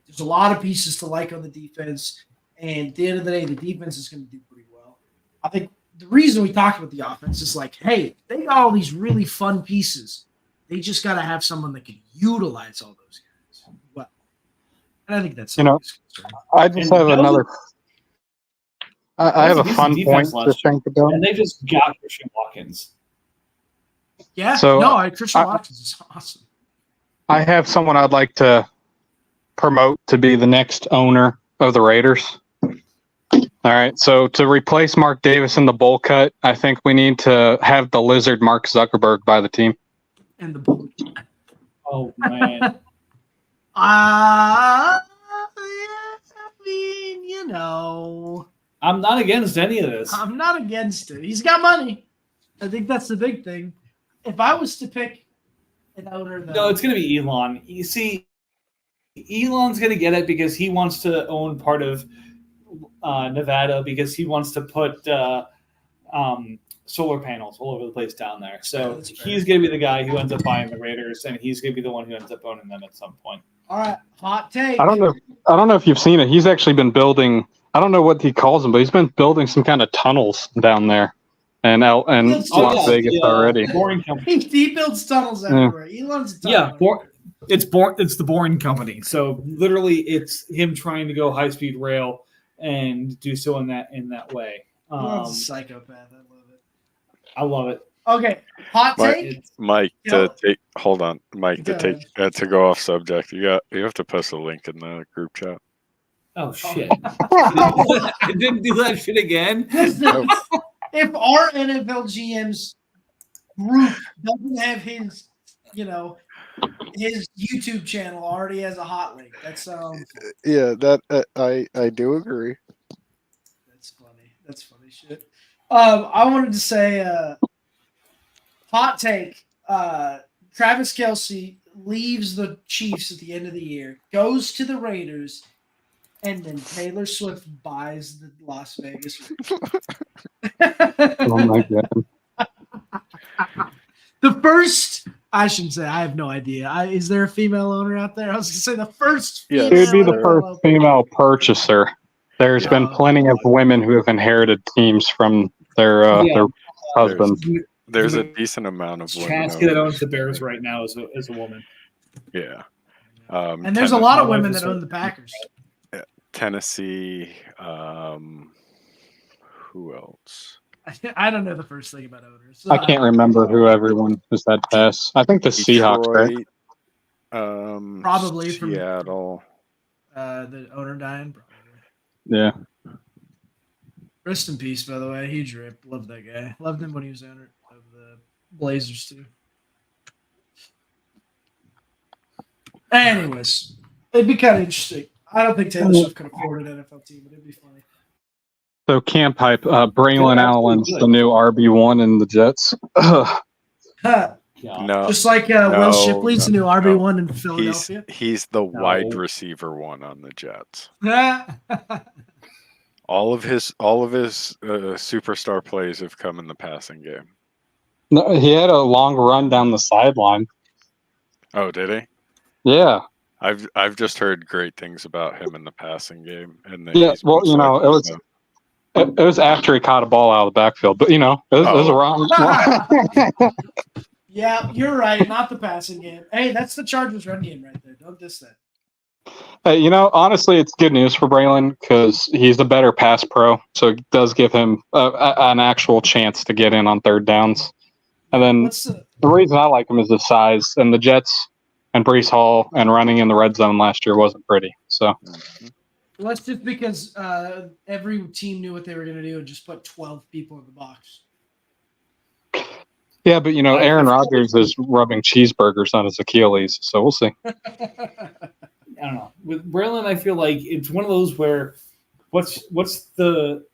There's a lot of pieces to like on the defense, and at the end of the day, the defense is going to do pretty well. I think the reason we talked about the offense is like, hey, they got all these really fun pieces. They just got to have someone that can utilize all those guys well. And I think that's I just have another. I have a fun point to think about. And they just got Christian Watkins. Yeah, Christian Watkins is awesome. I have someone I'd like to promote to be the next owner of the Raiders. All right, so to replace Mark Davis in the bowl cut, I think we need to have the lizard Mark Zuckerberg buy the team. And the bowl. Oh, man. I mean, I'm not against any of this. I'm not against it. He's got money. I think that's the big thing. If I was to pick an owner, no, it's going to be Elon. You see, Elon's going to get it because he wants to own part of Nevada because he wants to put solar panels all over the place down there. So he's going to be the guy who ends up buying the Raiders, and he's going to be the one who ends up owning them at some point. All right, hot take. I don't know if you've seen it. He's actually been building. I don't know what he calls them, but he's been building some kind of tunnels down there, and Las Vegas already. Boring company. He builds tunnels everywhere. Elon's a tunnel. It's the Boring Company. So literally, it's him trying to go high speed rail and do so in that way. Elon's a psychopath. I love it. Okay, hot take. Mike, Yo. hold on, Mike. To go off subject, you have to post a link in the group chat. Oh shit! I didn't do that shit again. Listen, if our NFL GM's group doesn't have his, his YouTube channel already has a hot link, that sounds. Yeah, that I do agree. That's funny. That's funny shit. I wanted to say, hot take. Travis Kelce leaves the Chiefs at the end of the year, goes to the Raiders, and then Taylor Swift buys the Las Vegas Raiders. Oh my god! The first, I shouldn't say. I have no idea. Is there a female owner out there? I was going to say the first. Yeah, She would be the first female purchaser. There's been plenty of women who have inherited teams from their husbands. There's a decent amount of women. Chansky that owns the Bears right now is a woman. Yeah. And there's a lot of women that own the Packers. Tennessee. Who else? I don't know the first thing about owners. I can't remember who everyone has had pass. I think the Seahawks, right? Probably from Seattle. The owner dying. Probably. Yeah. Rest in peace, by the way. Huge rip. Loved that guy. Loved him when he was owner of the Blazers, too. Anyways, it'd be kind of interesting. I don't think Taylor Swift could afford an NFL team, but it'd be funny. So camp hype. Braylon Allen's the new RB1 in the Jets. No. Just like Will Shipley's the new RB1 in Philadelphia. He's the wide receiver one on the Jets. Yeah. All of his superstar plays have come in the passing game. No, he had a long run down the sideline. Oh, did he? Yeah. I've just heard great things about him in the passing game. And yeah, well, it was after he caught a ball out of the backfield, but it was a wrong. Yeah, you're right. Not the passing game. Hey, that's the Chargers run game right there. Don't diss that. Hey, honestly, it's good news for Braylon because he's the better pass pro, so it does give him an actual chance to get in on third downs. And then the reason I like him is the size, and the Jets and Breece Hall and running in the red zone last year wasn't pretty. So well, that's just because every team knew what they were going to do and just put 12 people in the box. Yeah, but Aaron Rodgers is rubbing cheeseburgers on his Achilles, so we'll see. I don't know. With Braylon, I feel like it's one of those where what's the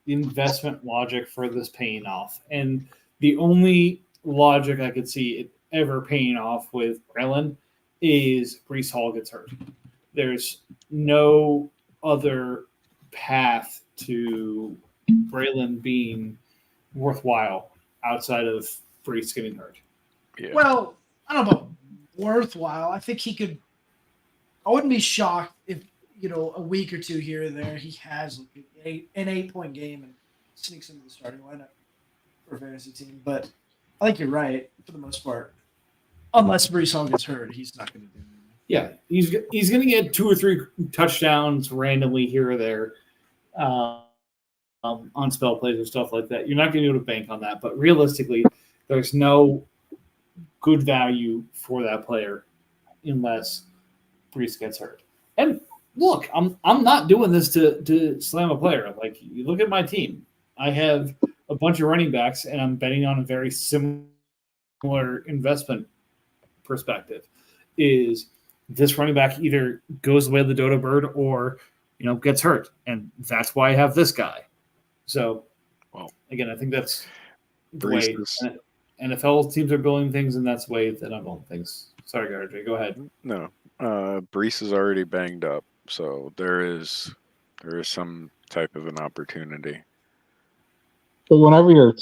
investment logic for this paying off? And the only logic I could see it ever paying off with Braylon is Breece Hall gets hurt. There's no other path to Braylon being worthwhile outside of Breece getting hurt. Yeah. Well, I don't know about worthwhile. I think he could. I wouldn't be shocked if a week or two here or there he has an 8-point game and sneaks into the starting lineup for a fantasy team. But I think you're right for the most part. Unless Breece Hall gets hurt, he's not going to do anything. Yeah, he's going to get 2 or 3 touchdowns randomly here or there. On spell plays or stuff like that. You're not going to be able to bank on that. But realistically, there's no good value for that player unless Breece gets hurt. And look, I'm not doing this to slam a player. Like, you look at my team. I have a bunch of running backs, and I'm betting on a very similar investment perspective. Is this running back either goes the way of the dodo bird or gets hurt. And that's why I have this guy. So, again, I think that's the way NFL teams are building things, and that's the way that I'm building things. Sorry, RJ, go ahead. No, Brees is already banged up, so there is some type of an opportunity. But whenever you're,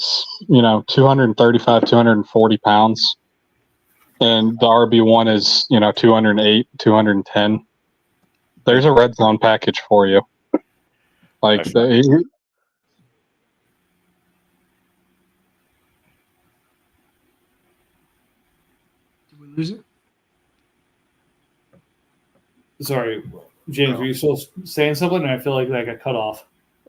235, 240 pounds, and the RB1 is, 208, 210, there's a red zone package for you. Like, Did we lose it? Sorry, James, were you still saying something? And I feel like that got cut off.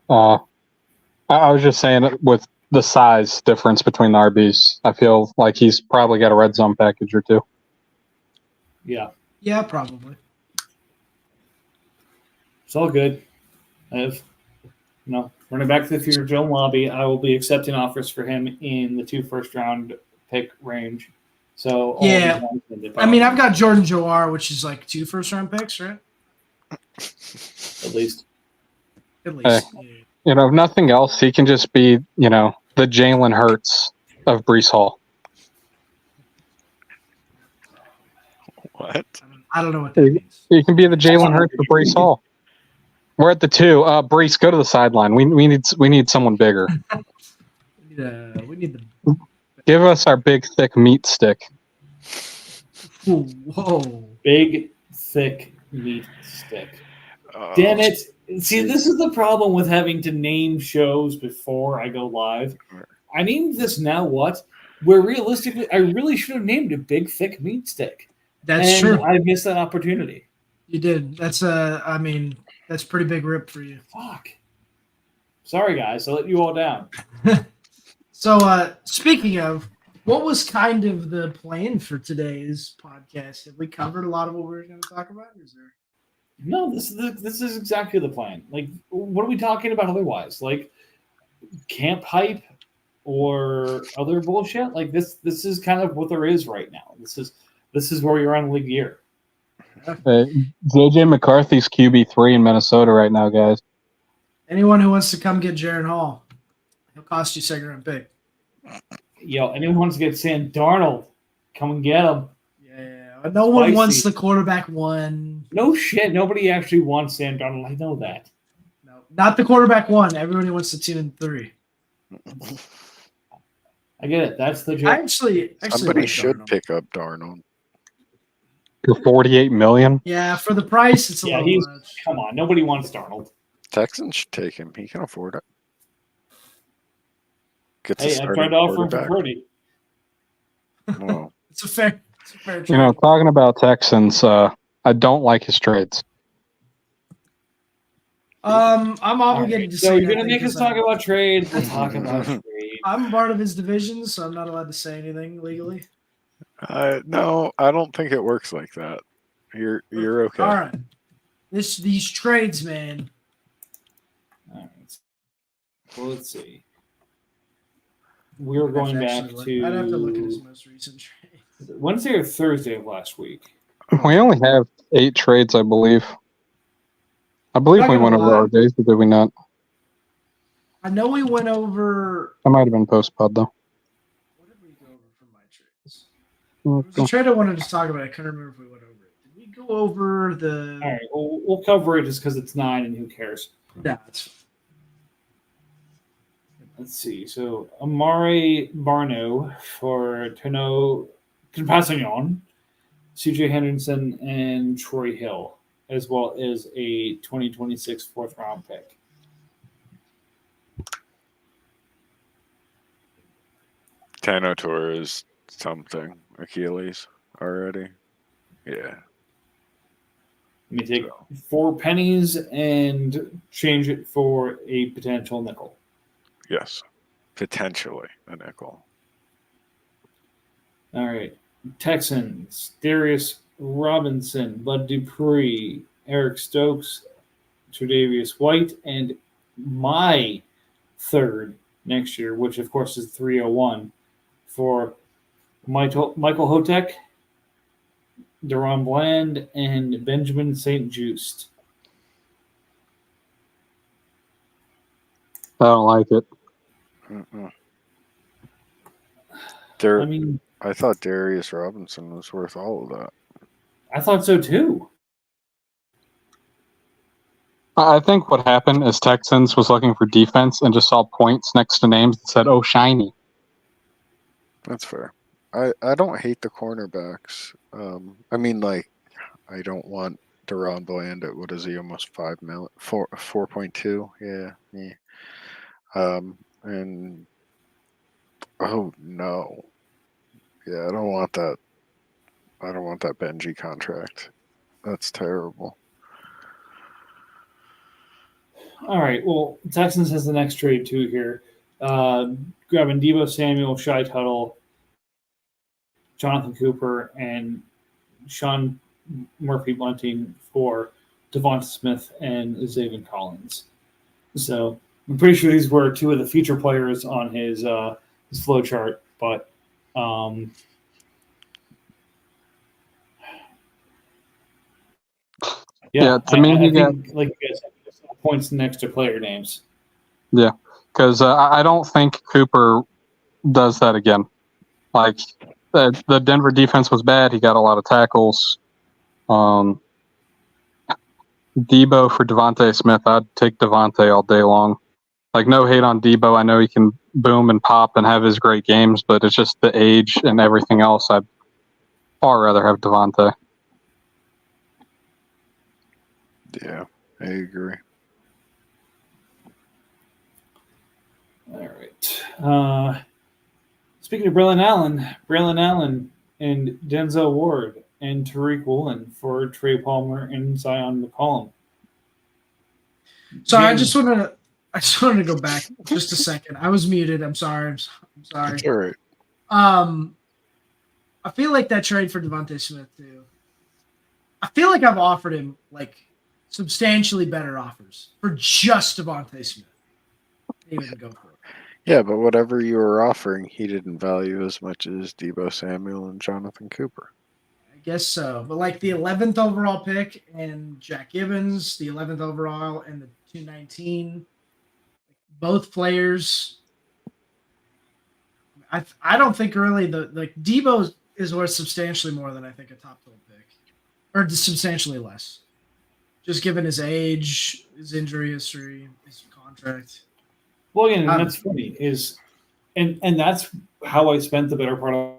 I was just saying that with the size difference between the RBs, I feel like he's probably got a red zone package or two. Yeah, Yeah, probably. it's all good. I have, running back to the future, Joe Lobby. I will be accepting offers for him in the 2 first-round pick range. So Yeah. I mean, I've got Jordan Joar, which is like 2 first-round picks, right? at least. At least. If nothing else, he can just be, the Jalen Hurts of Brees Hall. What? I don't know what that means. He can be the Jalen Hurts of Brees Hall. We're at the 2. Brees, go to the sideline. We need someone bigger. We need the. Give us our big, thick meat stick. Whoa. Big, thick meat stick. Damn it. See, this is the problem with having to name shows before I go live. I named this Now What, where realistically, I really should have named it Big, Thick Meat Stick. That's true. I missed that opportunity. You did. That's that's a pretty big rip for you. Fuck. Sorry, guys. I let you all down. So, speaking of, what was kind of the plan for today's podcast? Have we covered a lot of what we were going to talk about? Or is there... No, this is exactly the plan. Like, what are we talking about otherwise? Like, camp hype or other bullshit? Like, this is kind of what there is right now. This is where you're on league year. JJ McCarthy's QB3 in Minnesota right now, guys. Anyone who wants to come get Jaron Hall, he'll cost you 2nd-round pick. Yo, anyone wants to get Sam Darnold, come and get him. Yeah, no one wants the quarterback 1. No shit, nobody actually wants Sam Darnold. I know that. No, not the quarterback 1. Everybody wants the 2 and 3. I get it. That's the joke. Actually Somebody like should Darnold. pick up Darnold. For $48 million. Yeah, for the price, it's a little much. Come on, nobody wants Darnold. Texans should take him. He can afford it. Gets Hey, I tried to offer him for Purdy. Well, It's a fair trade. Talking about Texans, I don't like his trades. I'm obligated to say. So you're gonna make us talk about trade. We'll talk about trade. I'm part of his division, so I'm not allowed to say anything legally. no, I don't think it works like that. You're okay. All right. These trades, man. All right. Well, let's see. We're going back to. I'd have to look at his most recent trade. Wednesday or Thursday of last week. We only have 8 trades, I believe. I believe we went over our days, but did we not? I know we went over. I might have been post-pod, though. What did we go over for my trades? There was a trade I wanted to talk about. I couldn't remember if we went over it. Did we go over the. All right. We'll cover it just because it's 9 and who cares. Yeah, it's fine. Let's see. So Amari Barno for Tono Compassion, CJ Henderson, and Troy Hill, as well as a 2026 4th-round pick. Tano Torres something. Achilles already. Yeah. Let me take 4 pennies and change it for a potential nickel. Yes. Potentially a nickel. All right. Texans, Darius Robinson, Bud Dupree, Eric Stokes, Tre'Davious White, and my 3rd next year, which of course is 301, for Michael Hotek, Deron Bland, and Benjamin St. Just. I don't like it. I thought Darius Robinson was worth all of that. I thought so too. I think what happened is Texans was looking for defense and just saw points next to names and said, "Oh, shiny." That's fair. I don't hate the cornerbacks. I mean, like, I don't want Deron Bland at, what is he, almost 5 million, 4.2. Yeah. And oh no, yeah, I don't want that. I don't want that Benji contract. That's terrible. All right. Well, Texans has the next trade too here. Grabbing Deebo Samuel, Shai Tuttle, Jonathan Cooper, and Sean Murphy-Bunting for Devonta Smith and Zaven Collins. So I'm pretty sure these were two of the feature players on his flow chart, but Yeah, to me, I he got think, like you guys said, points next to player names. because I don't think Cooper does that again. Like the Denver defense was bad. He got a lot of tackles. Debo for Devontae Smith. I'd take Devontae all day long. Like, no hate on Debo. I know he can boom and pop and have his great games, but it's just the age and everything else. I'd far rather have Devontae. Yeah, I agree. All right. Speaking of Braylon Allen and Denzel Ward and Tariq Woolen for Trey Palmer and Zion McCollum. So I just wanted to go back just a second. I was muted. I'm sorry. I'm sorry. It's all right. I feel like that trade for Devontae Smith too. I feel like I've offered him like substantially better offers for just Devontae Smith. They wouldn't go for it. Yeah, but whatever you were offering, he didn't value as much as Deebo Samuel and Jonathan Cooper. I guess so. But like the 11th overall pick and Jack Gibbons, the 11th overall and the 219, both players. I don't think really Deebo is worth substantially more than I think a top 12 pick, or substantially less, just given his age, his injury history, his contract. Well, again, and that's funny and that's how I spent the better part of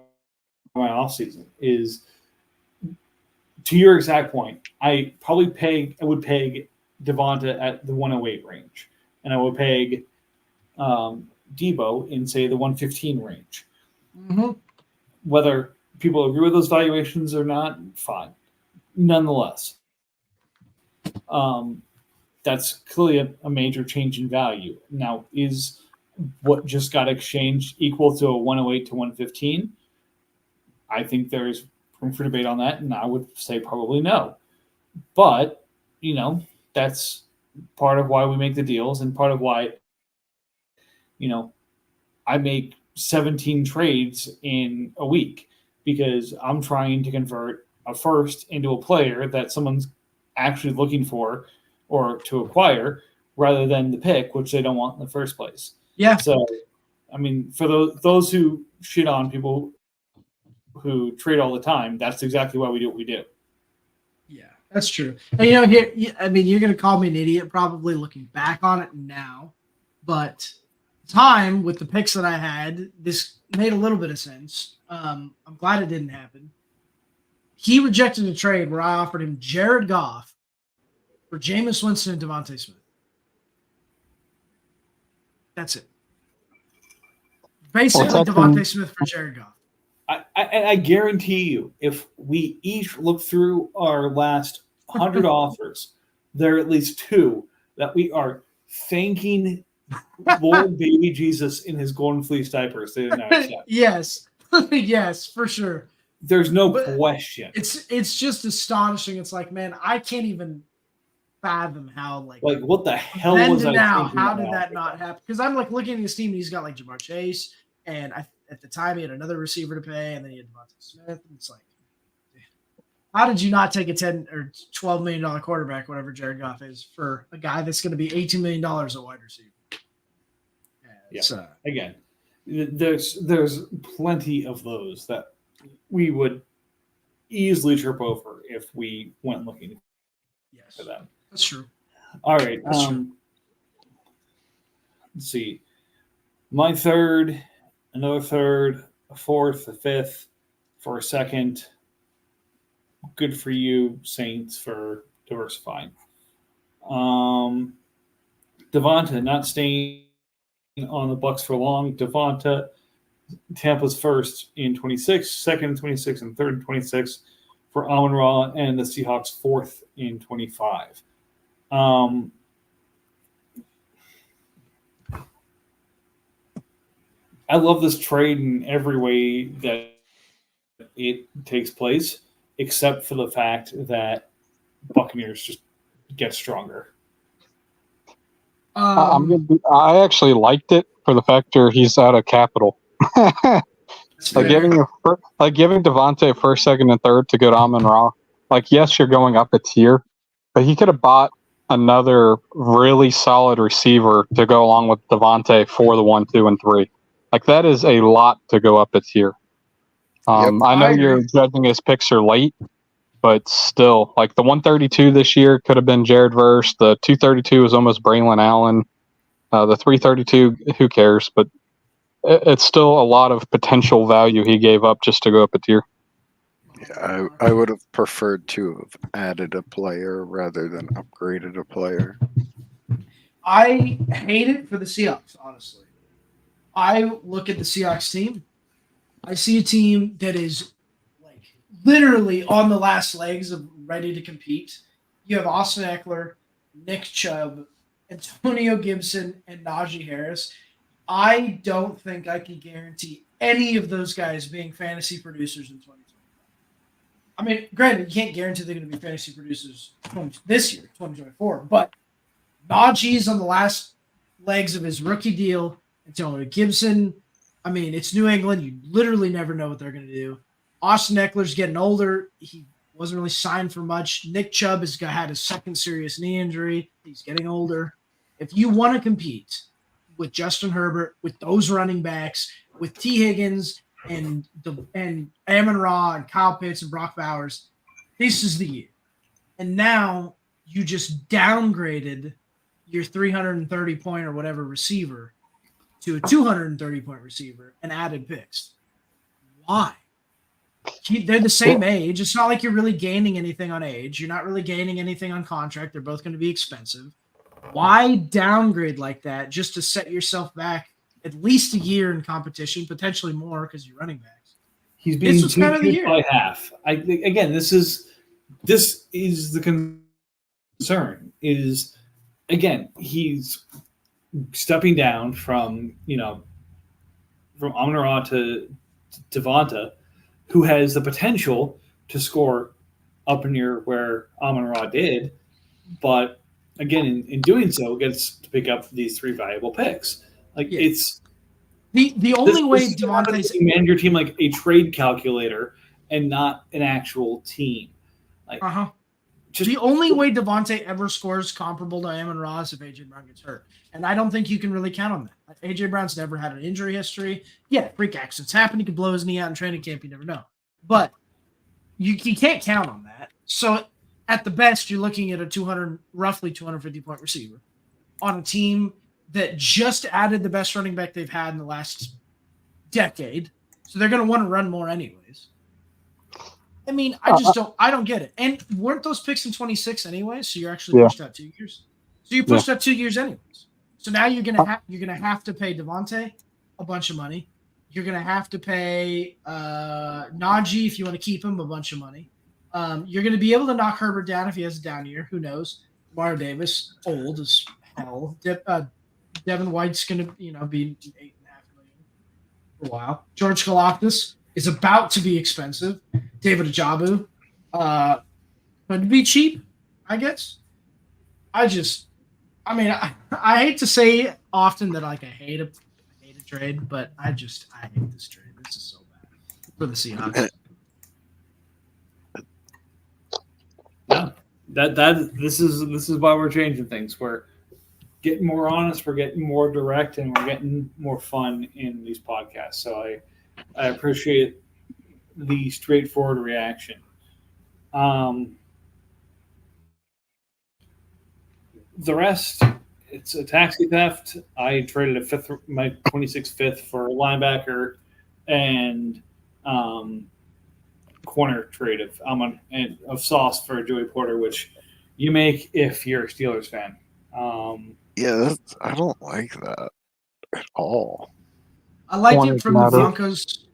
my offseason is, to your exact point, I would peg Devonta at the 108 range, and I would peg Debo in, say, the 115 range. Mm-hmm. Whether people agree with those valuations or not, fine. Nonetheless, that's clearly a major change in value. Now, is what just got exchanged equal to a 108 to 115? I think there's room for debate on that, and I would say probably no. But, that's part of why we make the deals and part of why, I make 17 trades in a week because I'm trying to convert a first into a player that someone's actually looking for or to acquire rather than the pick, which they don't want in the first place. Yeah. So, I mean, for those who shit on people who trade all the time, that's exactly why we do what we do. Yeah, that's true. And here, I mean, you're going to call me an idiot probably looking back on it now, but time with the picks that I had, this made a little bit of sense. I'm glad it didn't happen. He rejected a trade where I offered him Jared Goff for Jameis Winston and Devontae Smith. That's it. Basically, Devontae Smith for Jared Goff. I guarantee you, if we each look through our last 100 offers, there are at least two that we are thanking Lord Baby Jesus in his golden fleece diapers. They did not accept. Yes. Yes, for sure. There's no question. It's just astonishing. It's like, man, I can't even fathom how like what the hell was I now? thinking How about? did that not happen? Because I'm like looking at his team and he's got like Jamar Chase, and at the time he had another receiver to pay, and then he had Devontae Smith. And it's like, how did you not take a $10 or $12 million quarterback, whatever Jared Goff is, for a guy that's going to be $18 million at wide receiver? Again, there's plenty of those that we would easily trip over if we went looking Yes, for them. that's true. All right. That's true. Let's see. My third, another third, a fourth, a fifth, for a second. Good for you, Saints, for diversifying. Devonta not staying on the Bucks for long. Devonta, Tampa's first in 26, second in 26, and third in 26 for Amon-Ra, and the Seahawks fourth in 25. I love this trade in every way that it takes place, except for the fact that Buccaneers just get stronger. I actually liked it for the fact that he's out of capital. Like giving Devontae a first, second, and third to go to Amon-Ra. Like, yes, you're going up a tier, but he could have bought another really solid receiver to go along with Devontae for the 1, 2, and 3. Like, that is a lot to go up a tier. I know you're judging his picks are late, but still, like the 132 this year could have been Jared Verse. The 232 was almost Braylon Allen. The 332, who cares? But it's still a lot of potential value he gave up just to go up a tier. Yeah, I would have preferred to have added a player rather than upgraded a player. I hate it for the Seahawks, honestly. I look at the Seahawks team. I see a team that is like literally on the last legs of ready to compete. You have Austin Eckler, Nick Chubb, Antonio Gibson, and Najee Harris. I don't think I can guarantee any of those guys being fantasy producers in 2020. I mean, granted, you can't guarantee they're going to be fantasy producers this year, 2024, but Najee's on the last legs of his rookie deal. Antonio Gibson, I mean, it's New England. You literally never know what they're going to do. Austin Eckler's getting older. He wasn't really signed for much. Nick Chubb has had his second serious knee injury. He's getting older. If you want to compete with Justin Herbert, with those running backs, with T. Higgins and Amon-Ra and Kyle Pitts and Brock Bowers, this is the year. And now you just downgraded your 330-point or whatever receiver to a 230-point receiver and added picks. Why? They're the same age. It's not like you're really gaining anything on age. You're not really gaining anything on contract. They're both going to be expensive. Why downgrade like that just to set yourself back at least a year in competition, potentially more because you're running backs? He's being too by half. This is the concern. Is again, he's stepping down from Amon-Ra to Devonta, who has the potential to score up near where Amon-Ra did, but again, in doing so, gets to pick up these 3 valuable picks. It's the only way Devonta's manage your team like a trade calculator and not an actual team. The only way Devontae ever scores comparable to Amon-Ra is if AJ Brown gets hurt. And I don't think you can really count on that. AJ Brown's never had an injury history. Yeah, freak accidents happen. He could blow his knee out in training camp. You never know. But you can't count on that. So at the best, you're looking at a roughly 250-point receiver on a team that just added the best running back they've had in the last decade. So they're going to want to run more anyways. I mean, I don't get it. And weren't those picks in 26 anyway? So you're actually pushed out 2 years. So you pushed out 2 years anyways. So now you're gonna have to pay Devontae a bunch of money. You're gonna have to pay Najee if you want to keep him a bunch of money. You're gonna be able to knock Herbert down if he has a down year. Who knows? Mario Davis, old as hell. Devin White's gonna be $8.5 million for a while. George Galactus is about to be expensive. David Ajabu, could be cheap, I guess. I hate to say often that I hate a trade, but I hate this trade. This is so bad for the Seahawks. Yeah, this is why we're changing things. We're getting more honest, we're getting more direct, and we're getting more fun in these podcasts. So I appreciate the straightforward reaction. The rest, it's a taxi theft. I traded my 26th fifth for a linebacker and corner trade of Sauce for Joey Porter, which you make if you're a Steelers fan. Yeah, I don't like that at all. I like Corners it from the matter. Broncos'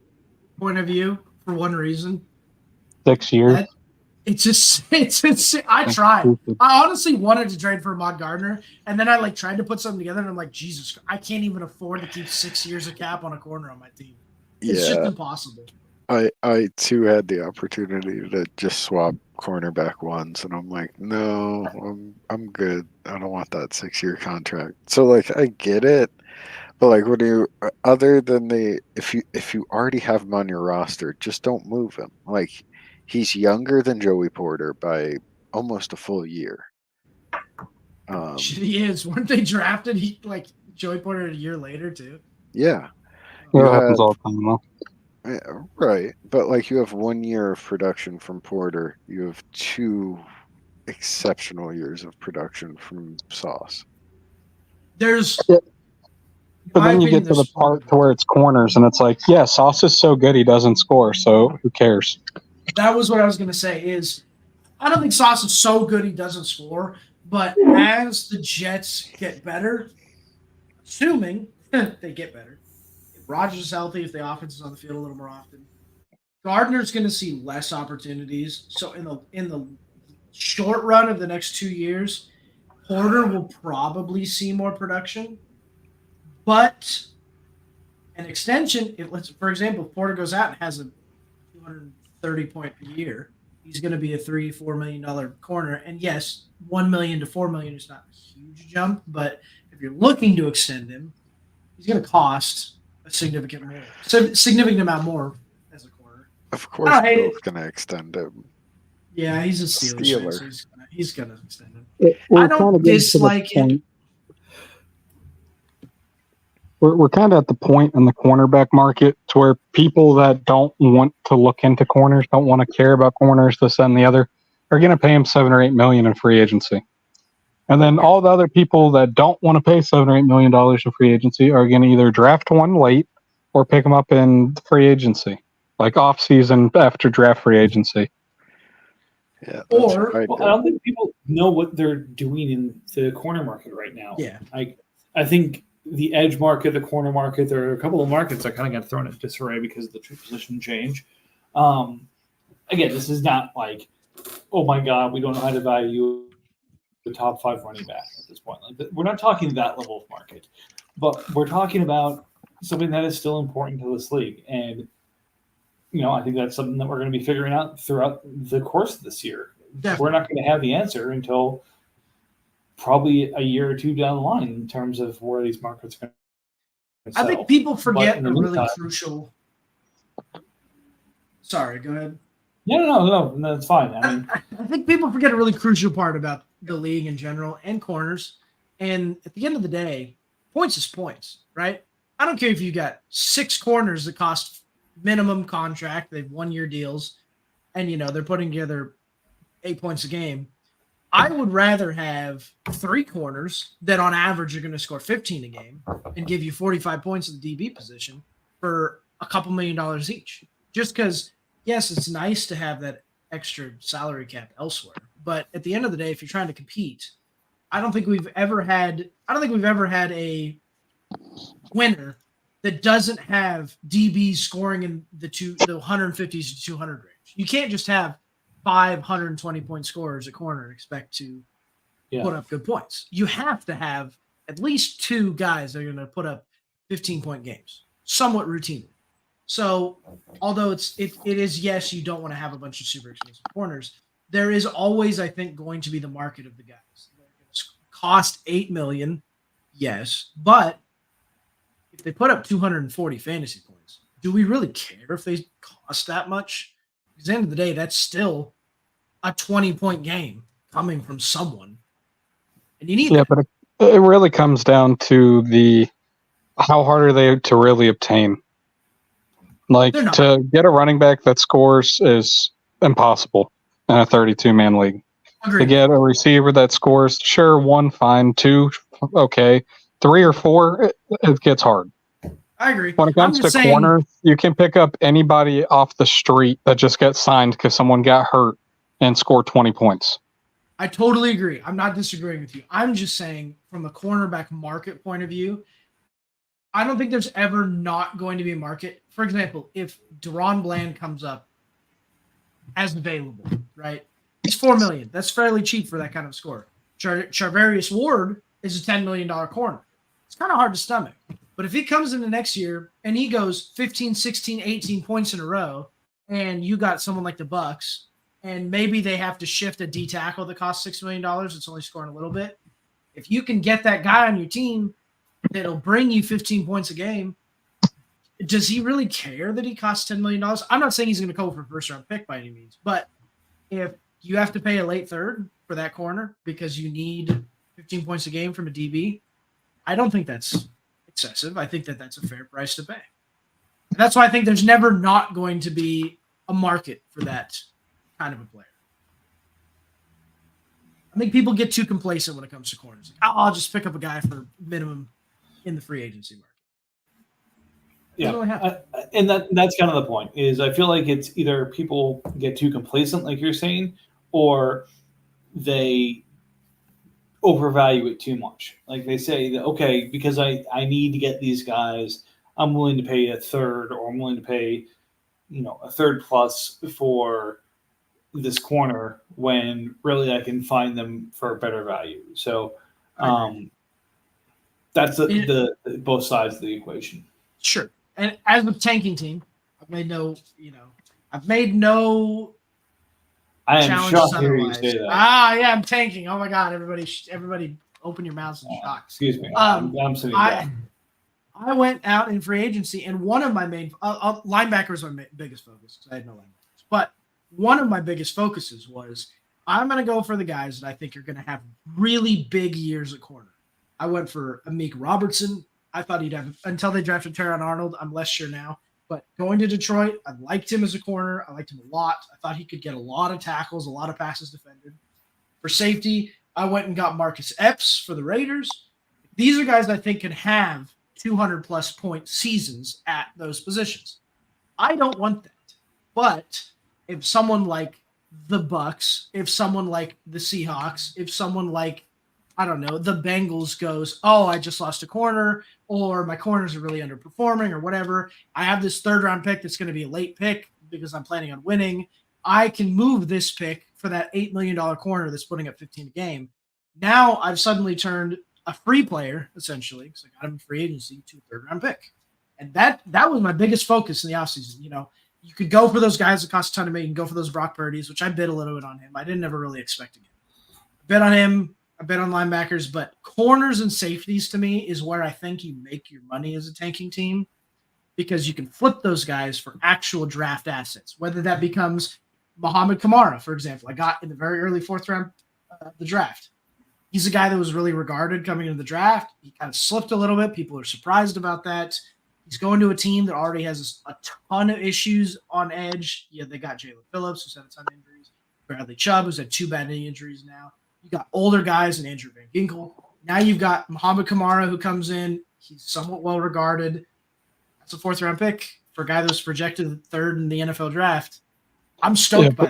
point of view for one reason. 6 years. It's I tried. I honestly wanted to trade for Ahmad Gardner, and then I tried to put something together, and I'm like, Jesus, I can't even afford to keep 6 years of cap on a corner on my team. It's just impossible. I too had the opportunity to just swap cornerback ones, and I'm like, no, I'm good. I don't want that 6-year contract. So I get it, but when you other than if you already have him on your roster, just don't move him. He's younger than Joey Porter by almost a full year. He is. Weren't they drafted? Joey Porter a year later too. Yeah. It happens all the time, though. Yeah, right. But you have 1 year of production from Porter. You have 2 exceptional years of production from Sauce. But then you get to the part to where it's corners, and it's like, yeah, Sauce is so good he doesn't score, so who cares? That was what I was going to say is I don't think Sauce is so good he doesn't score, but as the Jets get better, assuming they get better, if Rodgers is healthy, if the offense is on the field a little more often, Gardner's going to see less opportunities. So in the short run of the next 2 years, Porter will probably see more production, but an extension, for example, if Porter goes out and has a 230-point a year, he's going to be a $3-4 million corner. And yes, $1 million to $4 million is not a huge jump, but if you're looking to extend him, he's going to cost a significant amount more as a corner. Of course, Bill's going to extend him. Yeah, he's a Steeler. So he's going to extend him. I don't dislike it. We're kind of at the point in the cornerback market to where people that don't want to look into corners, don't want to care about corners, this, that, and the other, are going to pay him $7 or $8 million in free agency. And then all the other people that don't want to pay $7 or $8 million in free agency are going to either draft one late or pick him up in free agency, like off season after draft free agency. Yeah, I don't think people know what they're doing in the corner market right now. Yeah, I think the edge market, the corner market, there are a couple of markets that kind of got thrown into disarray because of the position change. Again, this is not oh my God, we don't know how to value the top 5 running back at this point. We're not talking that level of market, but we're talking about something that is still important to this league. And, I think that's something that we're going to be figuring out throughout the course of this year. Definitely. We're not going to have the answer until probably a year or two down the line in terms of where these markets are going to sell. I think people forget a really crucial. Sorry, go ahead. No, that's fine. I think people forget a really crucial part about the league in general and corners. And at the end of the day, points is points, right? I don't care if you got 6 corners that cost minimum contract, they have 1-year deals, and they're putting together 8 points a game. I would rather have 3 corners that on average are going to score 15 a game and give you 45 points at the DB position for a couple $1 million each. Just because, yes, it's nice to have that extra salary cap elsewhere. But at the end of the day, if you're trying to compete, I don't think we've ever had a winner that doesn't have DBs scoring in the 150s to 200 range. You can't just have 520-point scorers at corner and expect to put up good points. You have to have at least 2 guys that are going to put up 15-point games somewhat routinely. So although it is, yes, you don't want to have a bunch of super expensive corners, there is always, I think, going to be the market of the guys. Cost $8 million, yes, but if they put up 240 fantasy points, do we really care if they cost that much? Because at the end of the day, that's still a 20-point game coming from someone, and you need that. But it really comes down to how hard are they to really obtain. To get a running back that scores is impossible. in a 32-man league. To Agreed. get a receiver that scores, sure, 1, fine, 2, okay, 3 or 4, it gets hard. I agree. When it I'm comes just to saying, corners, you can pick up anybody off the street that just gets signed because someone got hurt and scored 20 points. I totally agree. I'm not disagreeing with you. I'm just saying, from the cornerback market point of view, I don't think there's ever not going to be a market. For example, if Deron Bland comes up as available, right? He's $4 million. That's fairly cheap for that kind of score. Charvarius Ward is a $10 million corner. It's kind of hard to stomach. But if he comes in the next year and he goes 15, 16, 18 points in a row, and you got someone like the Bucks, and maybe they have to shift a D tackle that costs $6 million, it's only scoring a little bit. If you can get that guy on your team that'll bring you 15 points a game, does he really care that he costs $10 million? I'm not saying he's going to go for a first-round pick by any means, but if you have to pay a late third for that corner because you need 15 points a game from a DB, I don't think that's excessive. I think that that's a fair price to pay. And that's why I think there's never not going to be a market for that kind of a player. I think people get too complacent when it comes to corners. Like, I'll just pick up a guy for minimum in the free agency market. Yeah, and that's kind of the point. Is I feel like it's either people get too complacent, like you're saying, or they overvalue it too much. Like they say that, okay, because I need to get these guys, I'm willing to pay a third, or I'm willing to pay, a third plus for this corner when really I can find them for a better value. So that's the both sides of the equation. Sure. And as a tanking team, I've made no I am challenges shocked to hear you otherwise. say that. Yeah, I'm tanking. Oh my God, everybody open your mouths in shock. Excuse me. I'm sitting down. I went out in free agency, and one of my main linebackers were my biggest focus because I had no linebackers. But one of my biggest focuses was I'm going to go for the guys that I think are going to have really big years at corner. I went for Amik Robertson. I thought he'd have, until they drafted Terron Arnold. I'm less sure now. But going to Detroit, I liked him as a corner. I liked him a lot. I thought he could get a lot of tackles, a lot of passes defended. For safety, I went and got Marcus Epps for the Raiders. These are guys I think can have 200-plus point seasons at those positions. I don't want that. But if someone like the Bucks, if someone like the Seahawks, if someone like, I don't know, the Bengals goes, oh, I just lost a corner, or my corners are really underperforming, or whatever. I have this third-round pick that's going to be a late pick because I'm planning on winning. I can move this pick for that $8 million corner that's putting up 15 a game. Now I've suddenly turned a free player, essentially, because I got him in free agency, to a third-round pick. And that was my biggest focus in the offseason. You could go for those guys that cost a ton of money. You can go for those Brock Purdy's, which I bid a little bit on him. I didn't ever really expect to get. I bet on him. I bet on linebackers, but corners and safeties to me is where I think you make your money as a tanking team, because you can flip those guys for actual draft assets, whether that becomes Muhammad Kamara, for example. I got in the very early fourth round the draft. He's a guy that was really regarded coming into the draft. He kind of slipped a little bit. People are surprised about that. He's going to a team that already has a ton of issues on edge. Yeah, they got Jalen Phillips, who's had a ton of injuries. Bradley Chubb, who's had 2 bad knee injuries now. You got older guys in Andrew Van Ginkel. Now you've got Muhammad Kamara, who comes in. He's somewhat well regarded. That's a fourth-round pick for a guy that was projected third in the NFL draft. I'm stoked by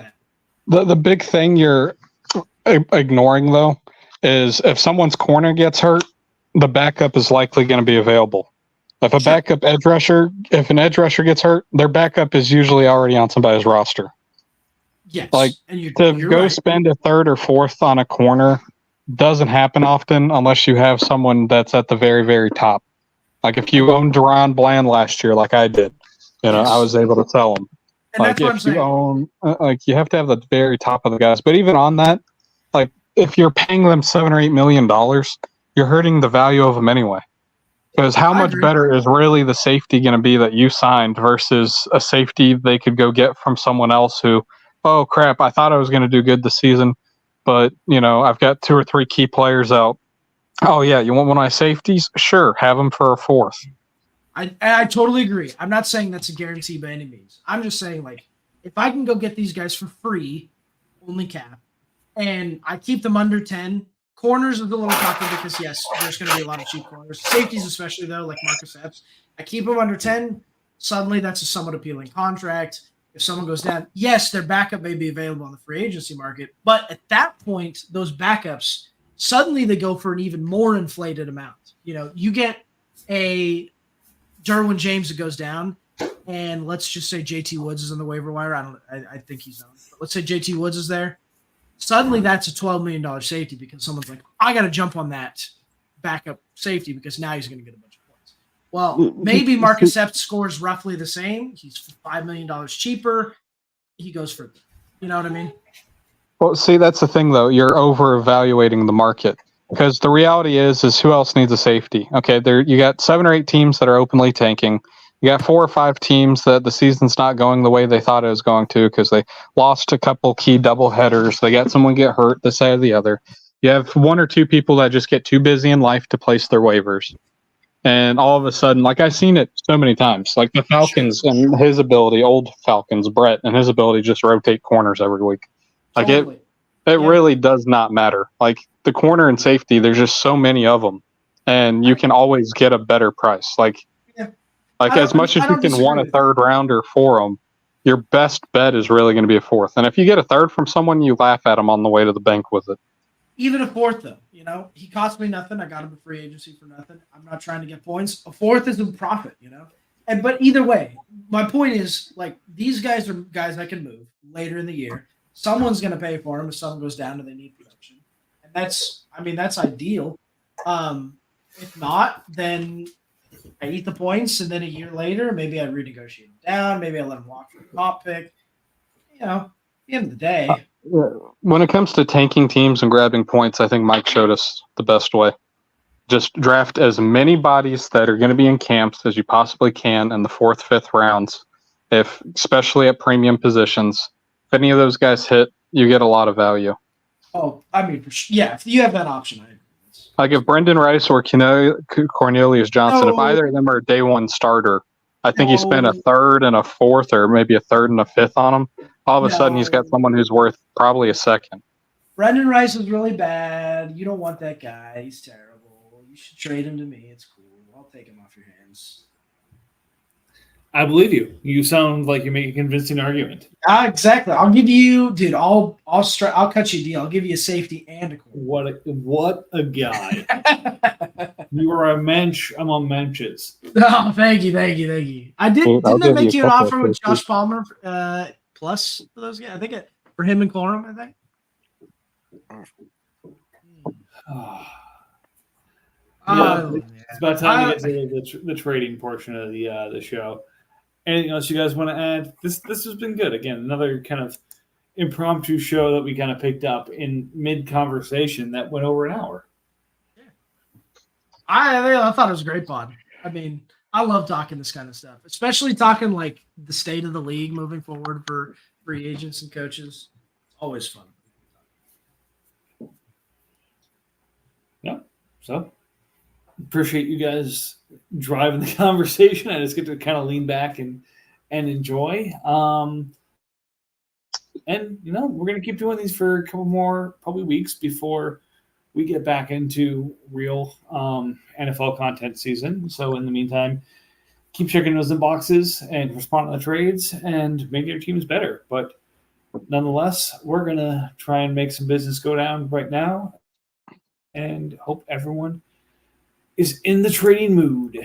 that. The big thing you're ignoring, though, is if someone's corner gets hurt, the backup is likely going to be available. If a backup edge rusher, if an edge rusher gets hurt, their backup is usually already on somebody's roster. Yes. Like, and you're go right. spend a third or fourth on a corner doesn't happen often unless you have someone that's at the very, very top. Like if you owned Deron Bland last year, like I did, I was able to sell him. And Like that's what I'm if you saying. own, you have to have the very top of the guys. But even on that, like if you're paying them $7 or $8 million, you're hurting the value of them anyway. Because how I much agree. better is really the safety going to be that you signed versus a safety they could go get from someone else who, oh crap, I thought I was going to do good this season, but I've got 2 or 3 key players out. Oh yeah, you want one of my safeties? Sure, have them for a fourth. I totally agree. I'm not saying that's a guarantee by any means. I'm just saying, like, if I can go get these guys for free only cap, and I keep them under 10. Corners is a little tougher because, yes, there's going to be a lot of cheap corners. Safeties, especially, though, like Marcus Epps. I keep them under 10. Suddenly, that's a somewhat appealing contract. If someone goes down, yes, their backup may be available on the free agency market, but at that point, those backups, suddenly they go for an even more inflated amount. You get a Derwin James that goes down, and let's just say JT Woods is on the waiver wire. I think he's on. But let's say JT Woods is there. Suddenly, that's a $12 million safety because someone's like, I got to jump on that backup safety because now he's going to get a bunch of points. Well, maybe Marcus Epps scores roughly the same. He's $5 million cheaper. He goes for, you know what I mean? Well, see, that's the thing, though. You're over-evaluating the market because the reality is who else needs a safety? Okay, you got 7 or 8 teams that are openly tanking. You got 4 or 5 teams that the season's not going the way they thought it was going to because they lost a couple key double headers. They got someone get hurt this side or the other. You have 1 or 2 people that just get too busy in life to place their waivers. And all of a sudden, like I've seen it so many times, like the Falcons and his ability, old Falcons, Brett, and his ability to just rotate corners every week. Like Totally. it really does not matter. Like the corner and safety, there's just so many of them. And you can always get a better price. Like as much as you can want a third rounder for them, your best bet is really going to be a fourth. And if you get a third from someone, you laugh at them on the way to the bank with it. Even a fourth, though, he cost me nothing. I got him a free agency for nothing. I'm not trying to get points. A fourth is a profit, But either way, my point is, like, these guys are guys I can move later in the year. Someone's going to pay for them if someone goes down and they need production. And that's ideal. If not, then I eat the points, and then a year later, maybe I renegotiate him down. Maybe I let him walk for a top pick. At the end of the day. When it comes to tanking teams and grabbing points, I think Mike showed us the best way. Just draft as many bodies that are going to be in camps as you possibly can in the 4th, 5th rounds, especially at premium positions. If any of those guys hit, you get a lot of value. Oh, I mean, yeah, if you have that option, I agree. Like if Brendan Rice or Cornelius Johnson, if either of them are a day 1 starter, I think you spend a 3rd and a 4th or maybe a 3rd and a 5th on him. All of a sudden, he's got someone who's worth probably a 2nd. Brendan Rice is really bad. You don't want that guy. He's terrible. You should trade him to me. It's cool. I'll take him off your hands. I believe you. You sound like you make a convincing argument. Exactly. I'll give you, dude. I'll cut you a deal. I'll give you a safety and a corner. What a guy! You are a mensch among menches. Oh, thank you. Didn't I make you an offer with Josh Palmer plus for those guys? I think for him and Corum. I think. It's about time to get to the trading portion of the show. Anything else you guys want to add? This has been good. Again, another kind of impromptu show that we kind of picked up in mid-conversation that went over an hour. Yeah. I thought it was a great pod. I mean, I love talking this kind of stuff, especially talking like the state of the league moving forward for free agents and coaches. Always fun. Yeah. So appreciate you guys driving the conversation. I just get to kind of lean back and enjoy. And we're going to keep doing these for a couple more probably weeks before we get back into real NFL content season. So in the meantime, keep checking those inboxes and respond to the trades and make your teams better. But nonetheless, we're going to try and make some business go down right now and hope everyone is in the trading mood.